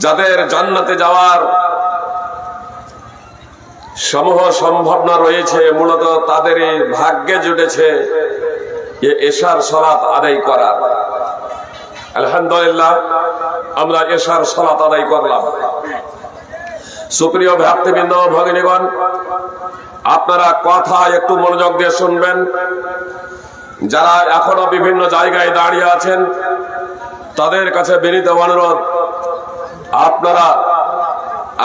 যাদের জান্নাতে যাওয়ার সমূহ সম্ভাবনা রয়েছে, মূলত তাদেরই ভাগ্যে জুটেছে এশার সালাত আদায় করার। আলহামদুলিল্লাহ, আমরা এশার সালাত আদায় করলাম। সুপ্রিয় ভক্তবৃন্দ, ভগিনীগণ, আপনারা কথা একটু মনোযোগ দিয়ে শুনবেন। যারা এখনো বিভিন্ন জায়গায় দাঁড়িয়ে আছেন, তাদের কাছে বিনীত অনুরোধ, আপনারা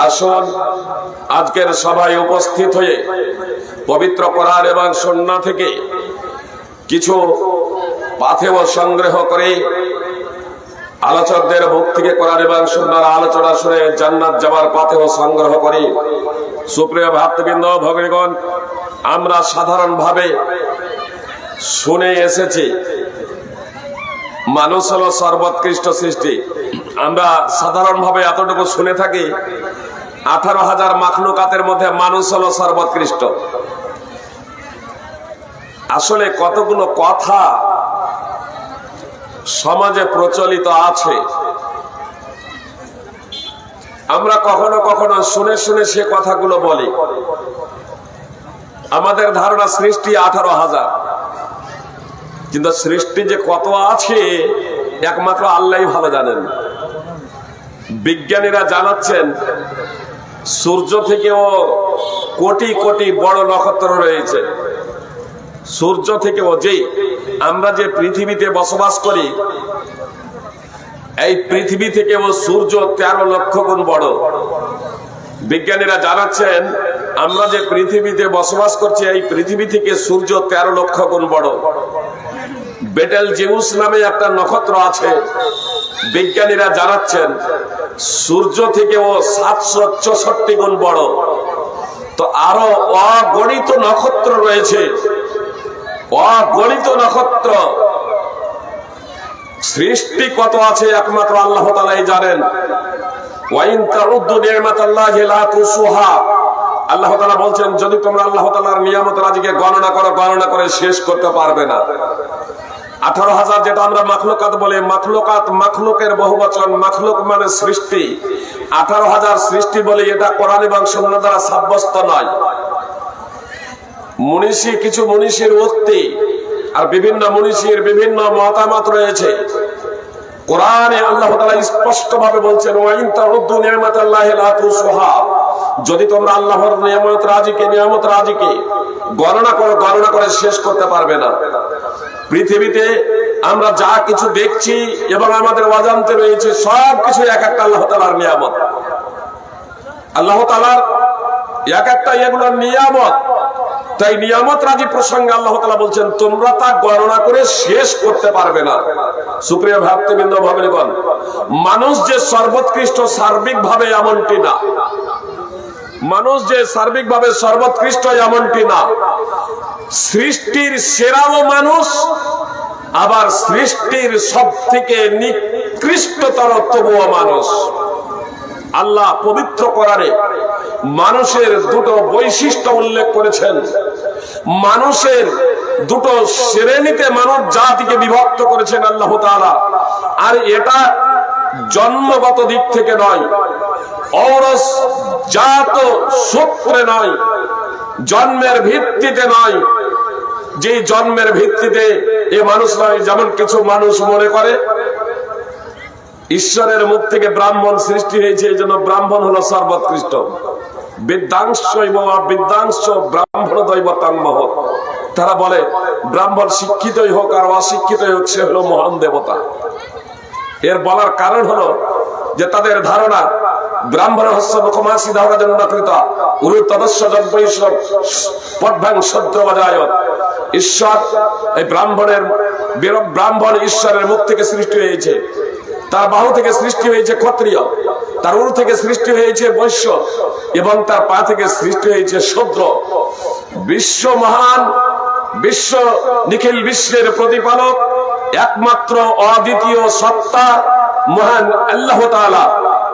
আসুন, আজকের সভায় উপস্থিত হয়ে পবিত্র কোরআন এবং সুন্নাহ থেকে কিছু পাথেয় সংগ্রহ করে আলোচকদের মুখ থেকে কোরআন এবং সুন্নাহর আলোচনা শুনে জান্নাত যাওয়ার পাথেয় সংগ্রহ করি। সুপ্রিয় ভক্তবৃন্দ, ভগিনীগণ, আমরা সাধারণভাবে শুনে এসেছি মানুষ হলো সর্বোৎকৃষ্ট সৃষ্টি। আমরা সাধারণভাবে এতটুকু শুনে থাকি, 18,000 মাখলুকাতের মধ্যে মানুষ হলো সর্বোৎকৃষ্ট। আসলে কতগুলো কথা সমাজে প্রচলিত আছে, আমরা কখনো কখনো শুনে শুনে সে কথাগুলো বলি। আমাদের ধারণা সৃষ্টি 18,000, কিন্তু সৃষ্টি যে কত আছে একমাত্র আল্লাহই ভালো জানেন। বিজ্ঞানীরা জানাচ্ছেন সূর্য থেকেও কোটি কোটি বড় নক্ষত্র রয়েছে। সূর্য থেকেও, যে আমরা যে পৃথিবীতে বসবাস করি, এই পৃথিবী থেকেও সূর্য 13 লক্ষ গুণ বড়। বিজ্ঞানীরা জানাচ্ছেন আমরা যে পৃথিবীতে বসবাস করছি, এই পৃথিবী থেকে সূর্য 13 লক্ষ গুণ বড়। বেটেল জিউস নামে একটা নক্ষত্র আছে, বিজ্ঞানীরা জানাচ্ছেন সূর্য থেকেও 764 গুণ বড়। তো আরো অগণিত নক্ষত্র রয়েছে, অগণিত নক্ষত্র। সৃষ্টি কত আছে একমাত্র আল্লাহ তাআলাই জানেন। ওয়াইন তাউদ্দু নি'মাতাল্লাহি লা তুসুহা, আল্লাহ তাআলা বলছেন যদি তোমরা আল্লাহ তাআলার নিয়ামত রাজিকে গণনা করো, গণনা করে শেষ করতে পারবে না। 18,000 যেটা আমরা মাখলুকাত বলি, মাখলুকাত মাখলুকের বহুবচন, মাখলুক মানে সৃষ্টি। 18,000 সৃষ্টি বলি, এটা কোরআন এবং সুন্নাহ দ্বারা সাব্যস্ত নয়। মনীষী, কিছু মনীষীর উক্তি আর বিভিন্ন মনীষীর বিভিন্ন মতামত রয়েছে। কোরআনে আল্লাহ তাআলা স্পষ্ট ভাবে বলছেন ওয়াইন তাউদ্দু নি'মাতাল্লাহি লা তুসুহা, যদি তোমরা আল্লাহর নিয়ামত রাজিকে গণনা করো, গণনা করে শেষ করতে পারবে না। পৃথিবীতে আমরা যা কিছু দেখছি এবং আমাদের অজান্তে রয়েছে, সব কিছু এক একটা আল্লাহ তাআলার নিয়ামত। আল্লাহ তাআলার এক একটা এগুলোর নিয়ামত। তাই নিয়ামত রাজি প্রসঙ্গে আল্লাহ তাআলা বলছেন তোমরা তা গণনা করে শেষ করতে পারবে না। সুপ্রিয় ভক্তবৃন্দ, ভগিনীগণ, মানুষ যে সর্বোৎকৃষ্ট সার্বিকভাবে এমনটি না। মানুষ যে সার্বিকভাবে সর্বোৎকৃষ্ট এমনটি না। সৃষ্টির সেরাও মানুষ, আবার সৃষ্টির সব থেকে নিকৃষ্টতর তবুও মানুষ। আল্লাহ পবিত্র কোরআনে মানুষের দুটো বৈশিষ্ট্য উল্লেখ করেছেন। মানুষের দুটো শ্রেণীতে মানব জাতিকে বিভক্ত করেছেন আল্লাহ তাআলা। আর এটা জন্মগত দিক থেকে নয়, ঔরস জাত সূত্রে নয়, জন্মের ভিত্তিতে নয়। যে জন্মের ভিত্তিতে এ মানুষ নয়। যেমন কিছু মানুষ মনে করে ঈশ্বরের মুখ থেকে ব্রাহ্মণ সৃষ্টি হয়েছে, এই জন্য ব্রাহ্মণ হলো সর্বোৎকৃষ্ট। বিদ্যাংশ ব্রাহ্মণ দৈবতাং মহৎ। তারা বলে ব্রাহ্মণ শিক্ষিতই হোক আর অশিক্ষিতই হোক, সে হলো মহান দেবতা। এর বলার কারণ হলো যে তাদের ধারণা ব্রাহ্মণ হস্য মুখমাসি ধারণাজন্যকৃত উরু তদস্য জন্মৈশ্বর পদ্ভাং সদ্রবজায়ত। ঈশ্বর, এই ব্রাহ্মণ ঈশ্বরের মুখ থেকে সৃষ্টি হয়েছে, তার বাহু থেকে সৃষ্টি হয়েছে ক্ষত্রিয়, তার উরু থেকে সৃষ্টি হয়েছে বৈশ্য, এবং তার পা থেকে সৃষ্টি হয়েছে শূদ্র। বিশ্ব মহান, বিশ্ব নিখিল বিশ্বের প্রতিপালক, একমাত্র অদ্বিতীয় সত্তা মহান আল্লাহ তাআলা,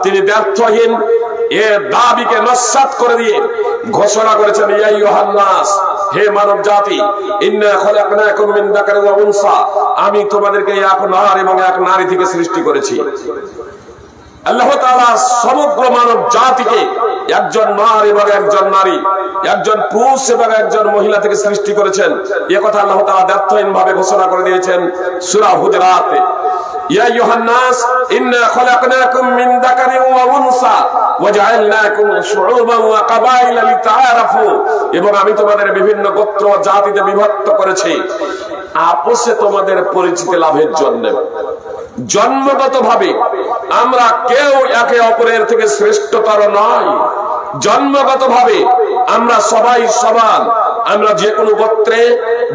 তিনি ব্যর্থহীন। এ দাবিকে নস্যাৎ করে দিয়ে ঘোষণা করেছেন ইয়া আইয়ুহান নাস, হে মানব জাতি, ইন্না খলাকনাকুম মিন যাকারিন ওয়া উনসা, আমি তোমাদেরকে এক নর এবং এক নারী থেকে সৃষ্টি করেছি। আল্লাহ তাআলা সমগ্র মানব জাতিকে একজন নর এবং একজন নারী, একজন পুরুষ এবং একজন মহিলা থেকে সৃষ্টি করেছেন। এই কথা আল্লাহ তাআলা দ্ব্যর্থহীনভাবে ঘোষণা করে দিয়েছেন সূরা হুজুরাতে, ইয়া আইয়ুহান নাস ইন্না খলাকনাকুম মিন যাকারিন ওয়া উনসা ওয়া জাআলনাকুম শুউবান ওয়া কাবাইলা লিতাআরাফু, এবং আমি তোমাদের বিভিন্ন গোত্র জাতিতে বিভক্ত করেছি আপসে তোমাদের পরিচিতি লাভের জন্য। জন্মগতভাবে আমরা কেউ একে অপরের থেকে শ্রেষ্ঠতর নয়। জন্মগতভাবে আমরা সবাই সমান। আমরা যে কোনো গোত্রে,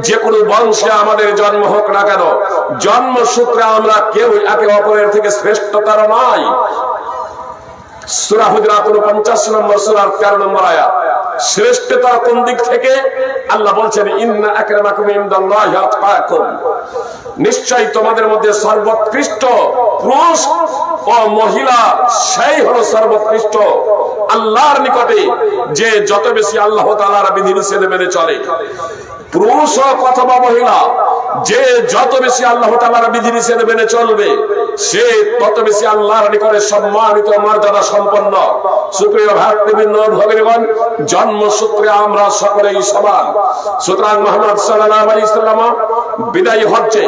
যে কোনো বংশে আমাদের জন্ম হোক না কেন, জন্মসূত্রে আমরা কেউ একে অপরের থেকে শ্রেষ্ঠতর নয়। সূরা হুজুরাত 50 নম্বর সূরার 13 নম্বর আয়াত। শ্রেষ্ঠতর কোন দিক থেকে? আল্লাহ বলছেন, ইন্না আকরামাকুম ইনদাল্লাহি আতকাকুম, নিশ্চয়ই তোমাদের মধ্যে সর্বোৎকৃষ্ট পুরুষ ও মহিলা সেই হলো সর্বোৎকৃষ্ট আল্লাহর নিকটে যে যত বেশি আল্লাহ তাআলার বিধিনিষেধ মেনে চলে। পুরুষ হোক অথবা মহিলা, যে যত বেশি আল্লাহ তাআলার বিধিনিষেধ মেনে চলবে সে তত বেশি আল্লাহর নিকটে সম্মানিত, মর্যাদা সম্পন্ন। সুপ্রিয় ভাতৃবৃন্দ, ভগিনীগণ, জন্মসূত্রে আমরা সকলেই সমান। সুতরাং মুহাম্মদ সাল্লাল্লাহু আলাইহি ওয়াসাল্লাম বিদায়ী হজ্জে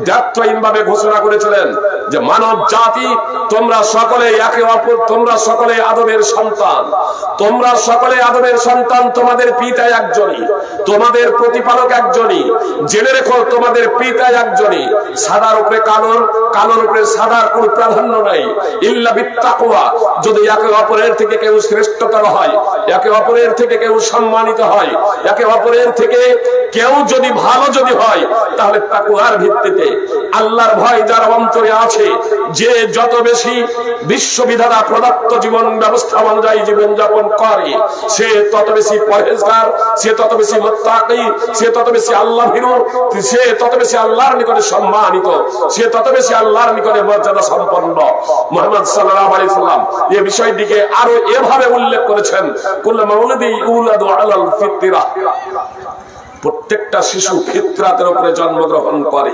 দ্ব্যর্থহীনভাবে ঘোষণা করেছিলেন যে মানব জাতি, তোমরা সকলে একে অপর, তোমরা সকলে আদমের সন্তান, তোমরা সকলে আদমের সন্তান। তোমাদের পিতা একজনই, তোমাদের প্রতিপালক একজনই। জেনে রেখো, তোমাদের পিতা একজনই। সাদার উপরে কালোর, কালোর উপরে সাদার কোন প্রাধান্য নাই। ইল্লা বিত্তাকওয়া, যদি একে অপরের থেকে কেউ শ্রেষ্ঠতর হয়, একে অপরের থেকে কেউ সম্মানিত হয়, একে অপরের থেকে কেউ যদি ভালো যদি হয়, তাহলে তাকওয়ার ভিত্তিতে আল্লাহর ভয় যার অন্তরে আছে, যে যত বেশি বিশ্ববিধাতা প্রদত্ত জীবন ব্যবস্থা অনুযায়ী জীবনযাপন করে, সে তত বেশি পরহেজগার, সে তত বেশি মুত্তাকি, সে তত বেশি আল্লাহ ভীরু, সে তত বেশি আল্লাহর নিকটে সম্মানিত, সে তত বেশি আল্লাহর নিকটে মর্যাদা সম্পন্ন। মুহাম্মদ সাল্লাল্লাহু আলাইহি ওয়াসাল্লাম এই বিষয়টিকে আরো এভাবে উল্লেখ করেছেন, কুল্লু মাউলুদি ইউলাদু আলাল ফিতরা, প্রত্যেকটা শিশু ফিতরাতের উপরে জন্মগ্রহণ করে।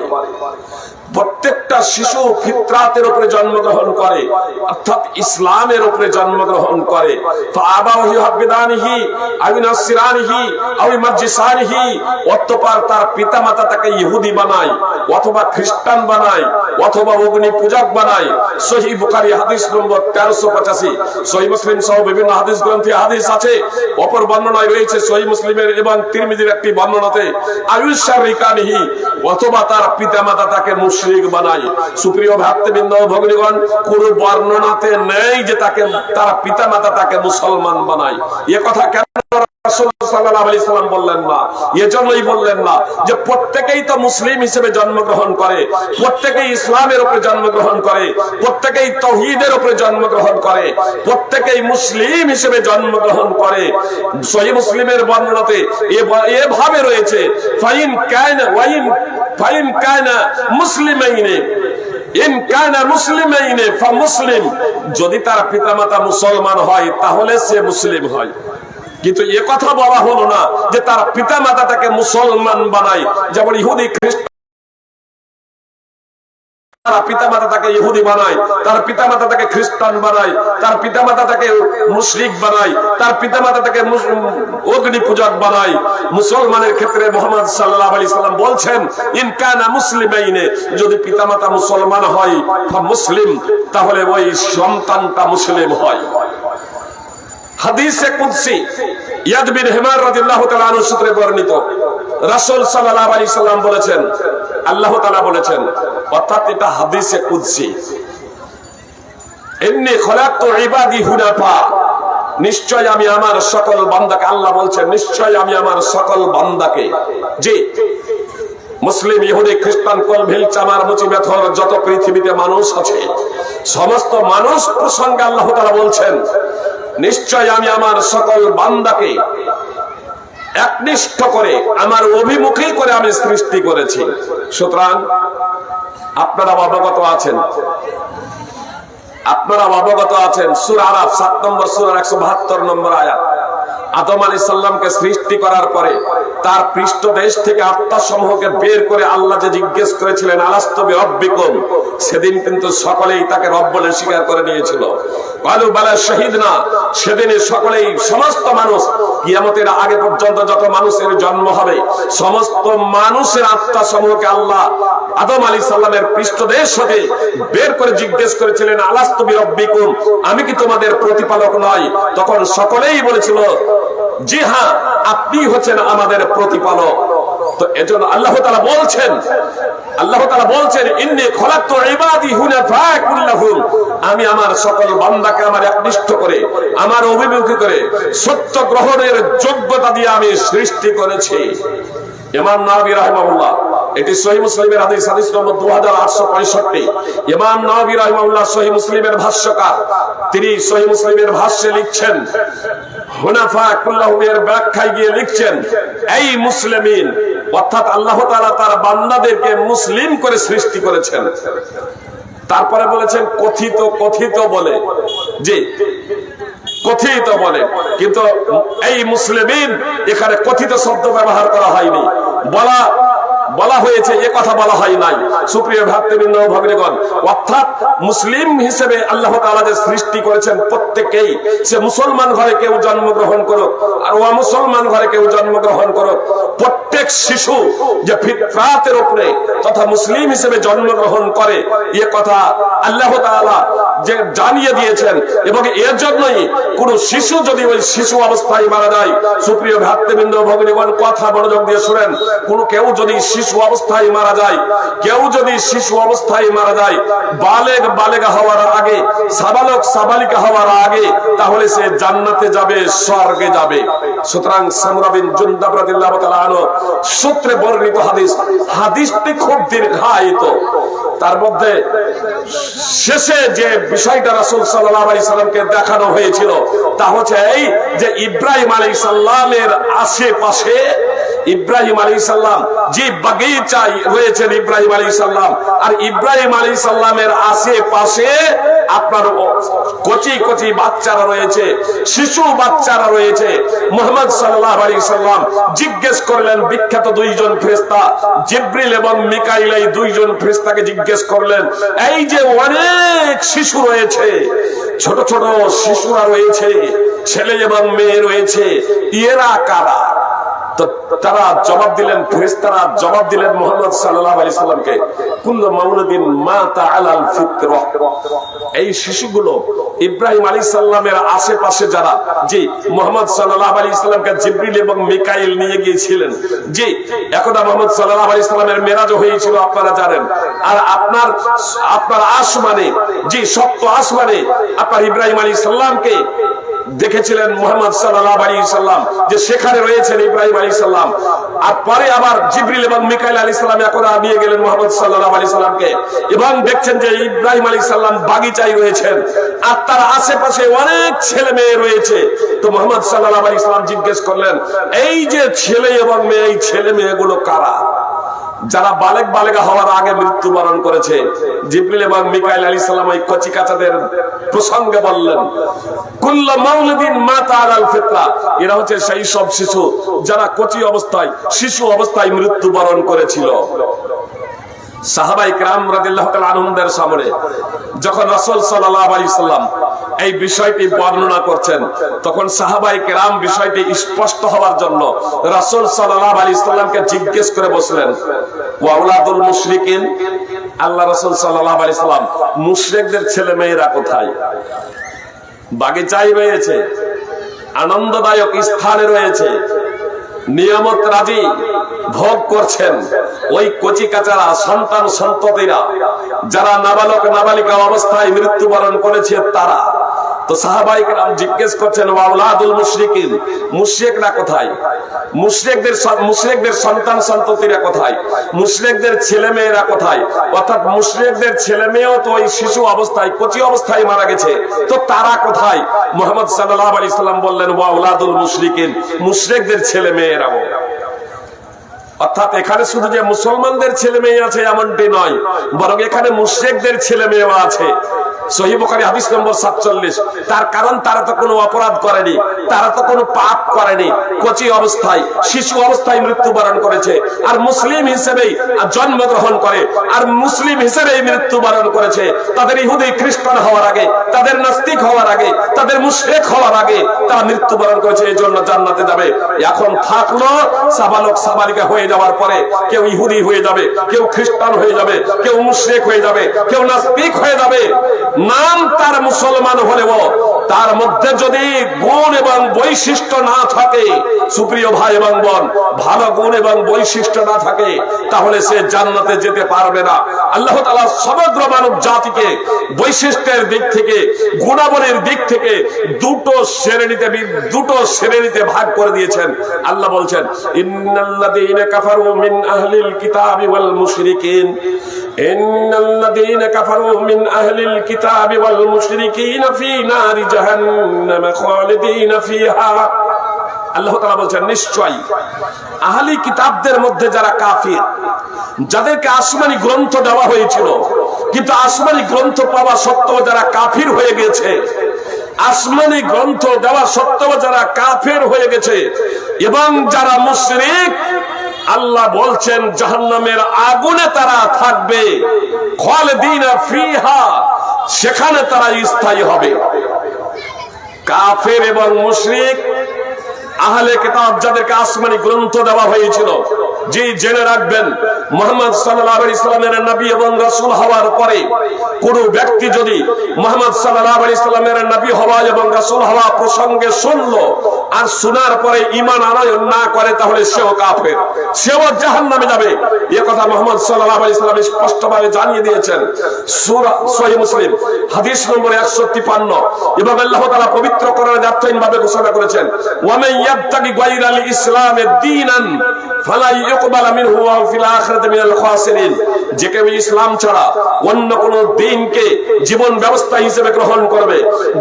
প্রত্যেকটা শিশু ফিতরাতের উপরে জন্মগ্রহণ করে, অর্থাৎ ইসলামের উপরে জন্মগ্রহণ করে। ফাআবাহু ইউহাব্বিদানিহি আও ইউনাসসিরানিহি আও ইউমাজ্জিসানিহি, অতঃপর তার পিতামাতা তাকে ইহুদি বানায় অথবা খ্রিস্টান বানায় অথবা অগ্নি পূজক বানায়। সহিহ বুখারী হাদিস নম্বর 1385, সহিহ মুসলিম সহ বিভিন্ন হাদিস গ্রন্থে হাদিস আছে। অপর বর্ণনায় রয়েছে সহিহ মুসলিমের এবং তিরমিজির একটি বর্ণনাতে আয়ুশারিকানিহি, অথবা তার পিতামাতা তাকে মুশরিক বানায়। সুপ্রিয় ভক্তবৃন্দ, ভগিনীগণ, কোন বর্ণনাতে নেই যে তাকে তার পিতামাতা তাকে মুসলমান বানায়। এ কথা কেন রাসূল সাল্লাল্লাহু আলাইহি ওয়াসাল্লাম বললেন না? এজন্যই বললেন না যে প্রত্যেকেই তো মুসলিম হিসেবে জন্মগ্রহণ করে, প্রত্যেকেই ইসলামের উপরে জন্মগ্রহণ করে, প্রত্যেকেই তাওহীদের উপরে জন্মগ্রহণ করে, প্রত্যেকেই মুসলিম হিসেবে জন্মগ্রহণ করে। সহিহ মুসলিমের বর্ণনাতে এভাবে রয়েছে, ফাইন কানা মুসলিমাইনে ইন কানা মুসলিমাইনে ফামুসলিম, যদি তার পিতামাতা মুসলমান হয় তাহলে সে মুসলিম হয়। কিন্তু এ কথা বলা হলো না যে তার পিতামাতা তাকে মুসলমান বানায়। যেমন ইহুদি খ্রিস্টান, তার পিতামাতা তাকে ইহুদি বানায়, তার পিতামাতা তাকে খ্রিস্টান বানায়, তার পিতামাতা তাকে মুশরিক বানায়, তার পিতামাতা তাকে অগ্নি পূজক বানায়। মুসলমানের ক্ষেত্রে মুহাম্মদ সাল্লাল্লাহু আলাইহি সাল্লাম বলছেন, ইন কানা মুসলিমাইনে, যদি পিতামাতা মুসলমান হয় মুসলিম, তাহলে ওই সন্তানটা মুসলিম হয়। হাদিসে কুদসি ইয়াদ বিন হিমার রাদিয়াল্লাহু তাআলা আনহু সূত্রে বর্ণিত, রাসূল সাল্লাল্লাহু আলাইহি সাল্লাম বলেছেন, আল্লাহ তাআলা বলেছেন, অর্থাৎ এটা হাদিসে কুদসি, ইন্নী খলাকতু ইবাদি হুনাফা, নিশ্চয় আমি আমার সকল বান্দাকে, আল্লাহ বলছেন নিশ্চয় আমি আমার সকল বান্দাকে, যে মুসলিম, ইহুদি, খ্রিস্টান, কলভিল, চামার, মুচি, বেথর, যত পৃথিবীতে মানুষ আছে সমস্ত মানুষ প্রসঙ্গে আল্লাহ তাআলা বলছেন, নিশ্চয় আমি আমার সকল বান্দাকে একনিষ্ঠ করে আমার অভিমুখী করে আমি সৃষ্টি করেছি। সুতরাং আপনারা অবগত আছেন, সূরা আরাফ 7 নম্বর সূরার 172 নম্বর আয়াত, আদম আলাইহিস সালামকে সৃষ্টি করার পরে তার পৃষ্ঠদেশ থেকে আত্মা সমূহকে বের করে আল্লাহ যে জিজ্ঞেস করেছিলেন আলাস্তু বিরব্বিকুম, সেদিন কিন্তু সকলেই তাকে রব বলে স্বীকার করে নিয়েছিল। কালু বালা শাহিদনা, সেদিনে সকলেই সমস্ত মানুষ কিয়ামতের আগে পর্যন্ত যত মানুষের জন্ম হবে সমস্ত মানুষের আত্মা সমূহকে আল্লাহ আদম আলাইহিস সালামের পৃষ্ঠদেশ হতে বের করে জিজ্ঞেস করেছিলেন আলাস্তু বিরব্বিকুম, আমি কি তোমাদের প্রতিপালক নয়? তখন সকলেই বলেছিল জি হ্যাঁ, আপনি হচ্ছেন আমাদের প্রতিপালক। তো এজন্য আল্লাহ তাআলা বলছেন ইন্নী খলাকতু ইবাদি হুনাফা কুল্লাহুম, আমি আমার সকল বান্দাকে আমার একনিষ্ঠ করে আমার অভিমুখী করে সত্য গ্রহণের যোগ্যতা দিয়ে আমি সৃষ্টি করেছি। ইমাম নাওয়াবী রাহিমাহুল্লাহ, এটি সহিহ মুসলিমের হাদিস, হাদিস নম্বর 2865। ইমাম নাওয়াবী রাহিমাহুল্লাহ সহিহ মুসলিমের ভাষ্যকার, তিনি সহিহ মুসলিমের ভাষ্যে লিখছেন হুনাফা কুল্লাহুম এর ব্যাখ্যায় গিয়ে লিখছেন এই মুসলিমিন, অর্থাৎ আল্লাহ তাআলা তার বান্দাদেরকে মুসলিম করে সৃষ্টি করেছেন। তারপরে বলেছেন কথিত বলে, জি কথিত বলে, কিন্তু এই মুসলিমিন এখানে কথিত শব্দ ব্যবহার করা হয়নি, বলা হয়েছে, এ কথা বলা হয় নাই। সুপ্রিয় ভক্তবৃন্দ ও ভগ্নীগণ, অর্থাৎ মুসলিম হিসেবে আল্লাহ তাআলা যে সৃষ্টি করেছেন প্রত্যেককেই, সে মুসলমান ঘরে কেউ জন্মগ্রহণ করুক আর অমুসলমান ঘরে কেউ জন্মগ্রহণ করুক, প্রত্যেক শিশু যে ফিতরাতের উপরে তথা মুসলিম হিসেবে জন্মগ্রহণ করে এ কথা আল্লাহ তাআলা যে জানিয়ে দিয়েছেন। এবং এর জন্যই কোন শিশু যদি ওই শিশু অবস্থায় মারা যায়, সুপ্রিয় ভক্তবৃন্দ ও ভগ্নীগণ কথা মনোযোগ দিয়ে শুনেন, কেউ যদি শিশু অবস্থায় মারা যায়, বালেগা হওয়ার আগে, সাবালক সাবালিকা হওয়ার আগে, তাহলে সে জান্নাতে যাবে, স্বর্গে যাবে। সুতরাং সামরা বিন জুনদাব রাদিয়াল্লাহু তাআলা আনহু সূত্রে বর্ণিত হাদিসটি খুব দীর্ঘায়িত। তার মধ্যে শেষে যে বিষয়টা রাসূল সাল্লাল্লাহু আলাইহি সাল্লামকে দেখানো হয়েছিল তা হচ্ছে এই যে ইব্রাহিম আলাইহিস সালামের আশেপাশে ইব্রাহিম আলাইহিস সালাম যে বাগিচায় রয়েছেন ইব্রাহিম আলাইহিস সালাম, আর ইব্রাহিম আলাইহিস সালামের আশেপাশে আপনার কচি বাচ্চারা রয়েছে, শিশু বাচ্চারা রয়েছে। মুহাম্মদ সাল্লাল্লাহু আলাইহি সাল্লাম জিজ্ঞেস করলেন, বিখ্যাত দুইজন ফেরেশতা জিবরিল এবং মিকাইল, এই দুইজন ফেরেশতাকে জিজ্ঞেস করলেন, এই যে অনেক শিশু রয়েছে, ছোট ছোট শিশুরা রয়েছে, ছেলে এবং মেয়ে রয়েছে, এরা কারা? তো তারা জবাব দিলেন, ফেরেশতারা জবাব দিলেন মুহাম্মদ সাল্লাল্লাহু আলাইহি সাল্লামকে, কুল্লু মাউলুদিন মাতা আলাল ফিতরা, এই শিশুগুলো ইব্রাহিম আলাইহিস সালামের আশেপাশে যারা, জি মুহাম্মদ সাল্লাল্লাহু আলাইহি সাল্লামকে জিবরিল এবং মিকাইল নিয়ে গিয়েছিলেন, জি একদা মুহাম্মদ সাল্লাল্লাহু আলাইহি সাল্লামের মেরাজ হয়েছিল আপনারা জানেন, আর আপনার আসমানে, জি সপ্ত আসমানে আপনার ইব্রাহিম আলাইহিস সালামকে দেখেছিলেন মুহাম্মদ সাল্লাল্লাহু আলাইহি সাল্লাম, যে সেখানে রয়েছেন ইব্রাহিম আলাইহিস সালাম। আর পরে আবার জিবরিল এবং মিকাইল আলাইহিস সালাম একদা নিয়ে গেলেন মুহাম্মদ সাল্লাল্লাহু আলাইহি সাল্লামকে, এবং দেখছেন যে ইব্রাহিম আলাইহিস সালাম বাগিচায় রয়েছেন আর তার আশেপাশে অনেক ছেলে মেয়ে রয়েছে। তো মুহাম্মদ সাল্লাল্লাহু আলাইহি সাল্লাম জিজ্ঞেস করলেন, এই যে ছেলে এবং মেয়ে, এই ছেলে মেয়েগুলো কারা? যারা বালেগা হওয়ার আগে মৃত্যুবরণ করেছে। জিবরিল এবং মিকাইল আলাইহিস সালাম ওই কচি কাচাদের প্রসঙ্গে বললেন, কুল্লু মাউলুদিন মাতা আলাল ফিতরা, এরা হচ্ছে সেই সব শিশু যারা কচি অবস্থায়, শিশু অবস্থায় মৃত্যুবরণ করেছিল। সাহাবায়ে কেরাম রাদিয়াল্লাহু তাআলা আনহুদের সামনে যখন রাসূল সাল্লাল্লাহু আলাইহি সাল্লাম এই বিষয়টি বর্ণনা করছেন, তখন সাহাবায়ে কেরাম বিষয়টি স্পষ্ট হওয়ার জন্য রাসূল সাল্লাল্লাহু আলাইহি সাল্লামকে জিজ্ঞেস করে বসলেন, ওয়া আওলাদুল মুশরিকিন, আল্লাহ রাসূল সাল্লাল্লাহু আলাইহি সাল্লাম মুশরিকদের ছেলে মেয়েরা কোথায়? বাগিচায় রয়েছে, আনন্দদায়ক স্থানে রয়েছে, নিয়ামত রাজি ভোগ করছেন। ওই কচি কাচারা সন্তান সন্ততিরা যারা নাবালক নাবালিকা অবস্থায় মৃত্যুবরণ করেছে তারা। তো সাহাবায়ে কেরাম জিজ্ঞেস করছেন, ওয়া আওলাদুল মুশরিকিন, মুশরিকরা কোথায়? মুশরিকদের সন্তান সন্ততিরা কোথায়? মুশরিকদের ছেলে মেয়েরা কোথায়? অর্থাৎ মুশরিকদের ছেলে মেয়েও তো ওই শিশু অবস্থায়, কচি অবস্থায় মারা গেছে, তো তারা কোথায়? মুহাম্মদ সাল্লাল্লাহু আলাইহি সাল্লাম বললেন, ওয়া আওলাদুল মুশরিকিন, মুশরিকদের ছেলে মেয়েরাও। অর্থাৎ এখানে শুধু যে মুসলমানদের ছেলে মেয়ে আছে এমনটি নয়, বরং এখানে মুশরিকদের ছেলে মেয়েও আছে। সহিহ বুখারী হাদিস নম্বর 47। তার কারণ তারা তো কোনো অপরাধ করেনি, তারা তো কোনো পাপ করেনি, কচি অবস্থায় শিশু অবস্থায় মৃত্যুবরণ করেছে, আর মুসলিম হিসেবেই জন্মগ্রহণ করে, আর মুসলিম হিসেবেই মৃত্যুবরণ করেছে। তাদের ইহুদি খ্রিস্টান হওয়ার আগে, তাদের নাস্তিক হওয়ার আগে, তাদের মুশরিক হওয়ার আগে তারা মৃত্যুবরণ করেছে, এই জন্য জান্নাতে যাবে। এখন থাকলো সাবালক সাবালিকা হয়ে যাওয়ার পরে কেউ ইহুদি হয়ে যাবে, কেউ খ্রিস্টান হয়ে যাবে, কেউ মুশরিক হয়ে যাবে, কেউ নাস্তিক হয়ে যাবে। নাম তার মুসলমান হলেও তার মধ্যে যদি গুণ এবং বৈশিষ্ট্য না থাকে, সুপ্রিয় ভাই এবং বোন, ভালো গুণ এবং বৈশিষ্ট্য না থাকে, তাহলে সে জান্নাতে যেতে পারবে না। আল্লাহ তাআলা সমগ্র মানব জাতিকে বৈশিষ্ট্যের দিক থেকে, গুণাবলীর দিক থেকে দুটো শ্রেণীতে ভাগ করে দিয়েছেন। আল্লাহ বলছেন, ইন্নাল্লাযীনা কাফারু মিন আহলিল কিতাবি ওয়াল মুশরিকিন, ইন্নাল্লাযীনা কাফারু মিন আহলিল কিতাবি ওয়াল মুশরিকিন ফি নারি জাহান্নাম খালিদিন ফিহা। আল্লাহ তাআলা বলছেন, নিশ্চয়ই আহলি কিতাবদের মধ্যে যারা কাফির, যাদেরকে আসমানি গ্রন্থ দেওয়া হয়েছিল, কিন্তু আসমানি গ্রন্থ পাওয়া সত্ত্বেও যারা কাফির হয়ে গেছে, আসমানি গ্রন্থ দেওয়া সত্ত্বেও যারা কাফের হয়ে গেছে এবং যারা মুশরিক, আল্লাহ বলছেন জাহান্নামের আগুনে তারা থাকবে, খালিদিনা ফিহা, সেখানে তারা স্থায়ী হবে। কাফের এবং মুশরিক, আহলে কিতাব যাদেরকে আসমানি গ্রন্থ দেওয়া হয়েছিল, যে জেনে রাখবেন মুহাম্মদ সাল্লাল্লাহু আলাইহি সাল্লামের নবী এবং রাসূল হওয়ার পরে কোন ব্যক্তি যদি মুহাম্মদ সাল্লাল্লাহু আলাইহি সাল্লামের নবী হওয়া এবং রাসূল হওয়া প্রসঙ্গে শুনলো আর শোনার পরে ঈমান আনয়ন না করে, তাহলে সেও কাফের, সেও জাহান্নামে যাবে। এই কথা মুহাম্মদ সাল্লাল্লাহু আলাইহি সাল্লাম স্পষ্টভাবে জানিয়ে দিয়েছেন সূরা সহিহ মুসলিম হাদিস নম্বর 153। এবং আল্লাহ তাআলা পবিত্র কোরআনে দায়িত্বহীনভাবে ঘোষণা করেছেন, ওয়া মান ইয়াবতাগি গায়রাল ইসলামে দীনান ফালা ইউকবালা মিনহু ওয়া ফিল আখিরাতি মিনাল খাসিরিন। যে কেউ ইসলাম ছাড়া অন্য কোন দ্বীনকে জীবন ব্যবস্থা হিসেবে গ্রহণ করবে,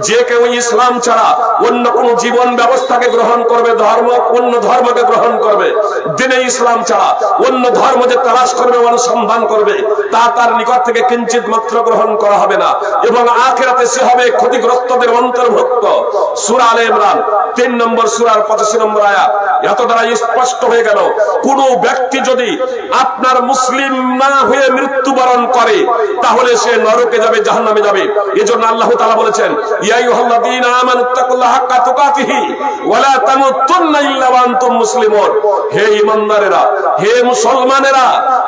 যে কেউ ইসলাম ছাড়া অন্য কোন জীবন ব্যবস্থাকে গ্রহণ করবে, অন্য ধর্মকে গ্রহণ করবে, দ্বীনে ইসলাম ছাড়া অন্য ধর্ম যে তালাশ করবে, অনুসন্ধান করবে, তা তার নিকট থেকে কিঞ্চিত মাত্র গ্রহণ করা হবে না, এবং আখিরাতে সে হবে ক্ষতিগ্রস্তদের অন্তর্ভুক্ত। সূরা আলে ইমরান 3 নম্বর সূরার 85 নম্বর আয়াত। এত দ্বারা স্পষ্ট হয়ে গেল, কোন ব্যক্তি যদি আপনার মুসলিম না হয়ে মৃত্যুবরণ করে, তাহলে সে নরকে যাবে, জাহান্নামে যাবে। এজন্য আল্লাহ তাআলা বলেছেন, ইয়া আইয়ুহাল্লাযীনা আমানুত্তাকুল্লাহা হাক্কা তুকাতিহি ওয়া লা তামুতুন্না ইল্লা ওয়া আনতুম মুসলিমুন। হে ঈমানদারেরা, হে মুসলমানেরা,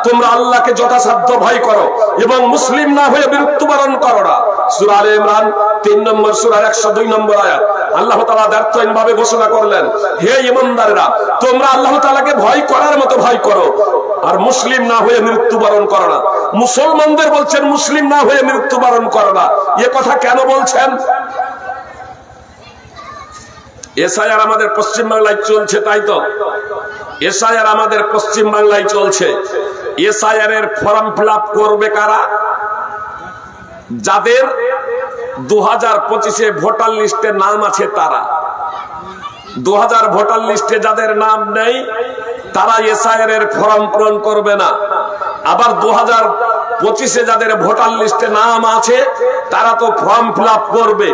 তোমরা আল্লাহকে যথাসাধ্য ভয় করো এবং মুসলিম না হয়ে মৃত্যুবরণ করো না। সূরা আলে ইমরান 3 নম্বর সূরার 102 নম্বর আয়াত। আল্লাহ তাআলা দায়িত্বহীনভাবে ঘোষণা করলেন, হে ঈমানদারেরা, তোমরা আল্লাহ তাআলাকে ভয় করার মতো ভয় করো আর মুসলিম না হয়ে মৃত্যুবরণ করো না। মুসলমানদের বলছেন মুসলিম না হয়ে মৃত্যুবরণ করো না। এ কথা কেন বলছেন? এসআইআর আমাদের পশ্চিম বাংলায় চলছে, তাই তো? এসআইআর আমাদের পশ্চিম বাংলায় চলছে। এসআইআর এর ফর্ম ফিল আপ করবে কারা? যাদের 2025-এ ভোটার লিস্টে নাম আছে তারা। 2000 ভোটার লিস্টে যাদের নাম নেই তারা এসআইআর এর ফর্ম পূরণ করবে না। আবার 2025-এ যাদের ভোটার লিস্টে নাম আছে তারা তো ফর্ম ফিল আপ করবে।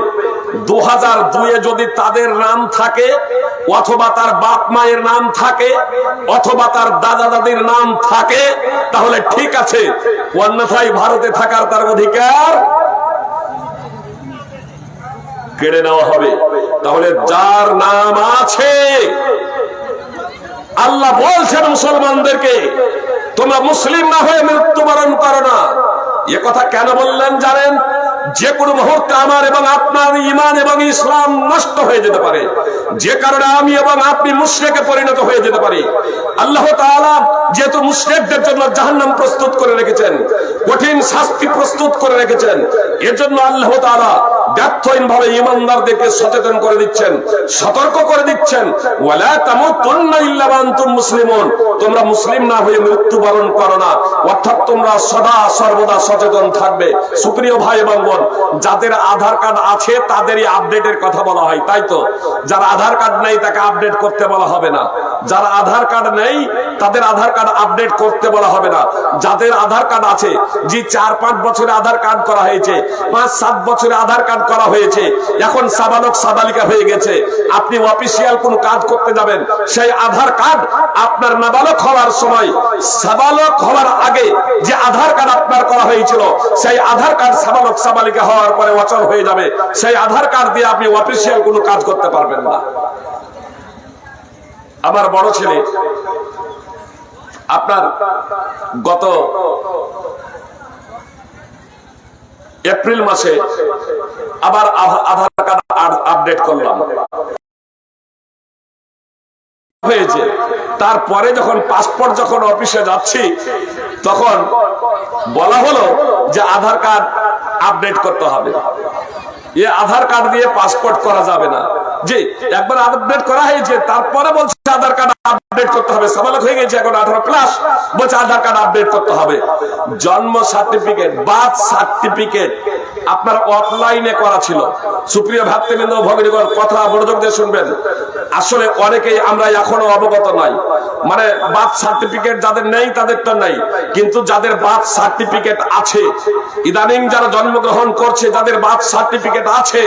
2002-এ যদি তাদের নাম থাকে, অথবা তার বাপ মায়ের নাম থাকে, অথবা তার দাদা দাদির নাম থাকে, তাহলে ঠিক আছে, অন্যথায় ভারতে থাকার তার অধিকার কেড়ে নেওয়া হবে। তাহলে যার নাম আছে, আল্লাহ বলছেন মুসলমানদেরকে, তোমরা মুসলিম না হয়ে মৃত্যুবরণ করো না। এ কথা কেন বললেন জানেন? যে কোনো মুহূর্তে আমার এবং আপনার ঈমান এবং ইসলাম নষ্ট হয়ে যেতে পারে, যে কারণে আমি এবং আপনি মুশরিকে পরিণত হয়ে যেতে পারি। আল্লাহ তাআলা যেহেতু মুশরিকদের জন্য জাহান্নাম প্রস্তুত করে রেখেছেন, কঠিন শাস্তি প্রস্তুত করে রেখেছেন, এজন্য আল্লাহ তাআলা ব্যর্থহীনভাবে ঈমানদারদেরকে সচেতন করে দিচ্ছেন, সতর্ক করে দিচ্ছেন, ওয়ালা তামুতুন্না ইল্লা ওয়া আনতুম মুসলিমুন। তোমরা মুসলিম না হয়ে মৃত্যুবরণ করো না, অর্থাৎ তোমরা সদা সর্বদা সচেতন থাকবে। সুপ্রিয় ভাই এবং বোন, যাদের আধার কার্ড আছে তাদেরই আপডেটের কথা বলা হয়, তাই তো? যার আধার কার্ড নাই তাকে আপডেট করতে বলা হবে না। যারা আধার কার্ড নেই তাদের আধার কার্ড আপডেট করতে বলা হবে না। যাদের আধার কার্ড আছে, যে 4-5 বছরে আধার কার্ড করা হয়েছে, 5-7 বছরে আধার কার্ড করা হয়েছে, এখন সাবালক সাবালিকা হয়ে গেছে, আপনি অফিসিয়াল কোনো কাজ করতে যাবেন, সেই আধার কার্ড আপনার নাবালক হওয়ার সময়, সাবালক হওয়ার আগে যে আধার কার্ড আপনার করা হয়েছিল, সেই আধার কার্ড সাবালক সাবালিকা হওয়ার পরে অচল হয়ে যাবে। সেই আধার কার্ড দিয়ে আপনি অফিসিয়াল কোনো কাজ করতে পারবেন না। আমার বড় ছেলে আপনার গত এপ্রিল মাসে আবার আধার কার্ড আপডেট করলাম হয়েছে। তারপরে যখন পাসপোর্ট যখন অফিসে যাচ্ছি তখন বলা হলো যে আধার কার্ড আপডেট করতে হবে, এ আধার কার্ড দিয়ে পাসপোর্ট করা যাবে না। জি, একবার আপডেট করা হয়েছে, তারপরে বলছে আধার কার্ড আপডেট করতে হবে। সাবালক হয়ে গেছে, এখন 18+, বলছে আধার কার্ড আপডেট করতে হবে। জন্ম সার্টিফিকেট, বার্থ সার্টিফিকেট আপনার অফলাইনে করা ছিল। সুপ্রিয় ভ্রাতৃবৃন্দ ভগিনীগণ, কথা মনোযোগ দিয়ে শুনবেন। আসলে অনেকেই আমরা এখনো অবগত নাই, মানে বার্থ সার্টিফিকেট যাদের নেই তাদের তো নেই, কিন্তু যাদের বার্থ সার্টিফিকেট আছে, ইদানিং যারা জন্মগ্রহণ করছে যাদের বার্থ সার্টিফিকেট আছে,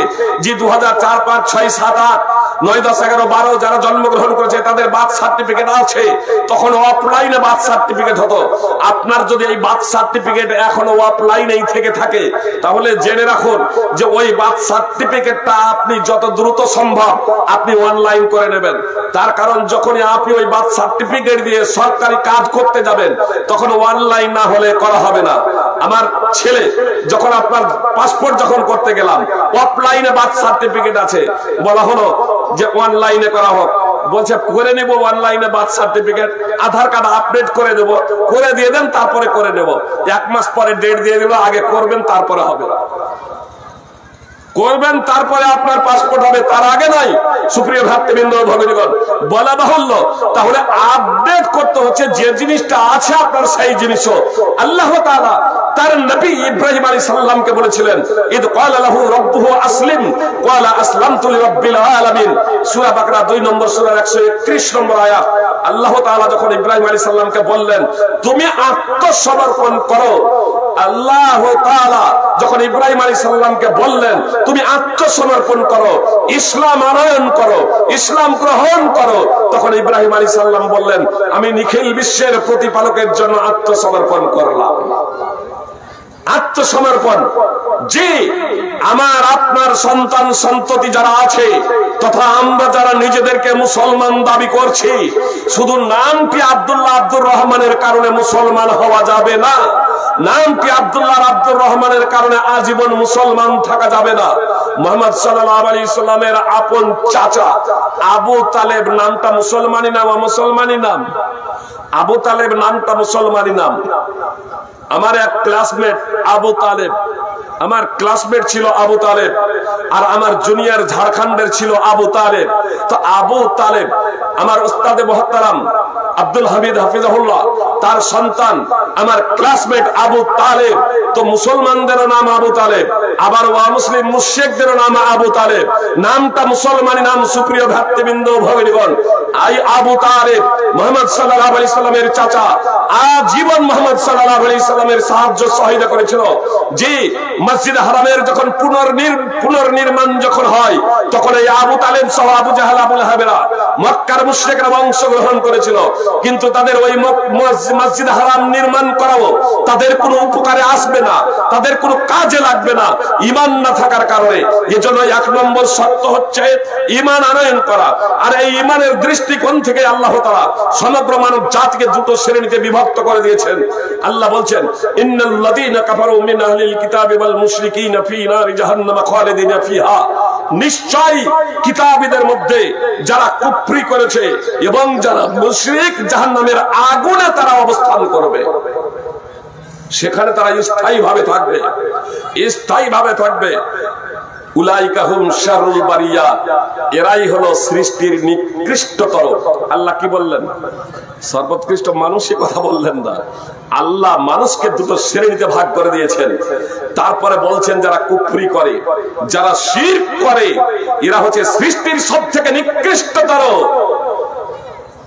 যে 2004, 5, 6, 7, 8, 9, 10, 11, 12 যারা জন্মগ্রহণ করেছে তাদের বার্থ সার্টিফিকেট আছে, তখন অফলাইনে বার্থ সার্টিফিকেট হতো। আপনার যদি এই বার্থ সার্টিফিকেট এখনো অফলাইনেই থেকে থাকে, তাহলে জেনে রাখুন যে ওই বার্থ সার্টিফিকেটটা আপনি যত দ্রুত সম্ভব আপনি অনলাইন করে নেবেন। তার কারণ যখনই আপনি ওই বার্থ সার্টিফিকেট দিয়ে সরকারি কাজ করতে যাবেন, তখন অনলাইন না হলে করা হবে না। আমার ছেলে যখন আপনার পাসপোর্ট যখন করতে গেলাম, অফলাইনে বার্থ সার্টিফিকেট আছে, বলা হলো যে অনলাইনে করা হোক, বলছে করে নেব অনলাইনে বার্থ সার্টিফিকেট, আধার কার্ড আপডেট করে দেবো, করে দিয়ে দেন তারপরে করে নেব। 1 মাস পরে ডেট দিয়ে দিল, আগে করবেন তারপরে হবে, করবেন তারপরে আপনার পাসপোর্ট হবে, তার আগে নাই। সুপ্রিয় ভ্রাতৃবৃন্দ ভগিনীগণ, বলা বাহুল্য, তাহলে আপডেট করতে হচ্ছে যে জিনিসটা আছে আপনার সেই জিনিসও। আল্লাহ তাআলা তার নবী ইব্রাহিম আলাইহিস সালামকে বলেছিলেন, ইদ ক্বালা লাহু রাব্বুহু আসলিম ক্বালা আসলামতু লিরাব্বিল আলামিন। সূরা বাকরা 2 নম্বর সূরার 131 নম্বর আয়াত। আল্লাহ তাআলা যখন ইব্রাহিম আলাইহিস সালামকে বললেন তুমি আত্মসমর্পণ করো, আল্লাহ তাআলা যখন ইব্রাহিম আলাইহিস সালামকে বললেন তুমি আত্মসমর্পণ করো, ইসলাম আনয়ন করো, ইসলাম গ্রহণ করো, তখন ইব্রাহিম আলাইহিস সালাম বললেন আমি নিখিল বিশ্বের প্রতিপালকের জন্য আত্মসমর্পণ করলাম। আত্মসমর্পণ, যে আমার আপনার সন্তান সন্ততি যারা আছে তথা আমরা যারা নিজেদেরকে মুসলমান দাবি করছি, শুধু নামটি আব্দুল্লাহ আব্দুর রহমানের কারণে মুসলমান হওয়া যাবে না, নামটি আব্দুল্লাহ আব্দুর রহমানের কারণে আজীবন মুসলমান থাকা যাবে না। মুহাম্মদ সাল্লাল্লাহু আলাইহি সাল্লামের আপন চাচা আবু তালেব নামটা মুসলমানি নাম, মুসলমানি নাম। আবু তালেব নামটা মুসলমানি নাম। আমার এক ক্লাসমেট আবু তালেব, আমার ক্লাসমেট ছিল আবু তালেব, আর আমার জুনিয়র ঝাড়খণ্ডের ছিল আবু তালেব। তো আবু তালেব আমার উস্তাদে মুহতারাম আব্দুল হামিদ হাফিজাহুল্লাহ, তার সন্তান আমার ক্লাসমেট আবু তালেব। তো মুসলমানদেরও নাম আবু তালেব, আবার মুসলিম মুশরিকদেরও নাম আবু তালেব। নামটা মুসলমানি নাম। সুপ্রিয় ভ্রাতৃবৃন্দ ভগিনীগণ, আই আবু তালেব মুহাম্মদ সাল্লাল্লাহু আলাইহি সাল্লামের চাচা, আজীবন মুহাম্মদ সাল্লাল্লাহু আলাইহি সাল্লামের সাহায্য সহায়তা করেছিল। যে মসজিদ হারামের যখন পুনর্নির্মাণ যখন হয়, তখন এই আবু তালেব সহ আবু জাহাল আবু লাহাবেরা মক্কার মুশরিকরা অংশগ্রহণ করেছিল, কিন্তু তাদের ওই মসজিদ হারাম নির্মাণ করাও তাদের কোনো উপকারে আসবে না, তাদের কোনো কাজে লাগবে না ঈমান না থাকার কারণে। এজন্য 1 নম্বর শর্ত হচ্ছে ঈমান আনয়ন করা। আর এই ঈমানের দৃষ্টিকোণ থেকে আল্লাহ তাআলা সমগ্র মানব জাতিকে দুটো শ্রেণীতে বিভক্ত করে দিয়েছেন। আল্লাহ বলছেন ইন্নাল লাযীনা কাফারু মিন আহলিল কিতাবি ওয়াল মুশরিকিনা ফী নারি জাহান্নাম খালিদিনা ফিহা, নিশ্চয়ই কিতাবীদের মধ্যে যারা কুফরি করেছে এবং যারা মুশরিক জাহান্নামের আগুনে তারা অবস্থান করবে, সেখানে তারা স্থায়ীভাবে থাকবে, স্থায়ীভাবে থাকবে। উলাইকা হুম শাররুল বারিয়া, এরাই হলো সৃষ্টির নিকৃষ্টতর। আল্লাহ কি বললেন? সর্বোৎকৃষ্ট মানুষই কথা বললেন না, আল্লাহ মানুষকে দুটো শ্রেণীতে ভাগ করে দিয়েছেন। তারপরে বলছেন যারা কুফরি করে, যারা শিরক করে, এরা হচ্ছে সৃষ্টির সবথেকে নিকৃষ্টতর।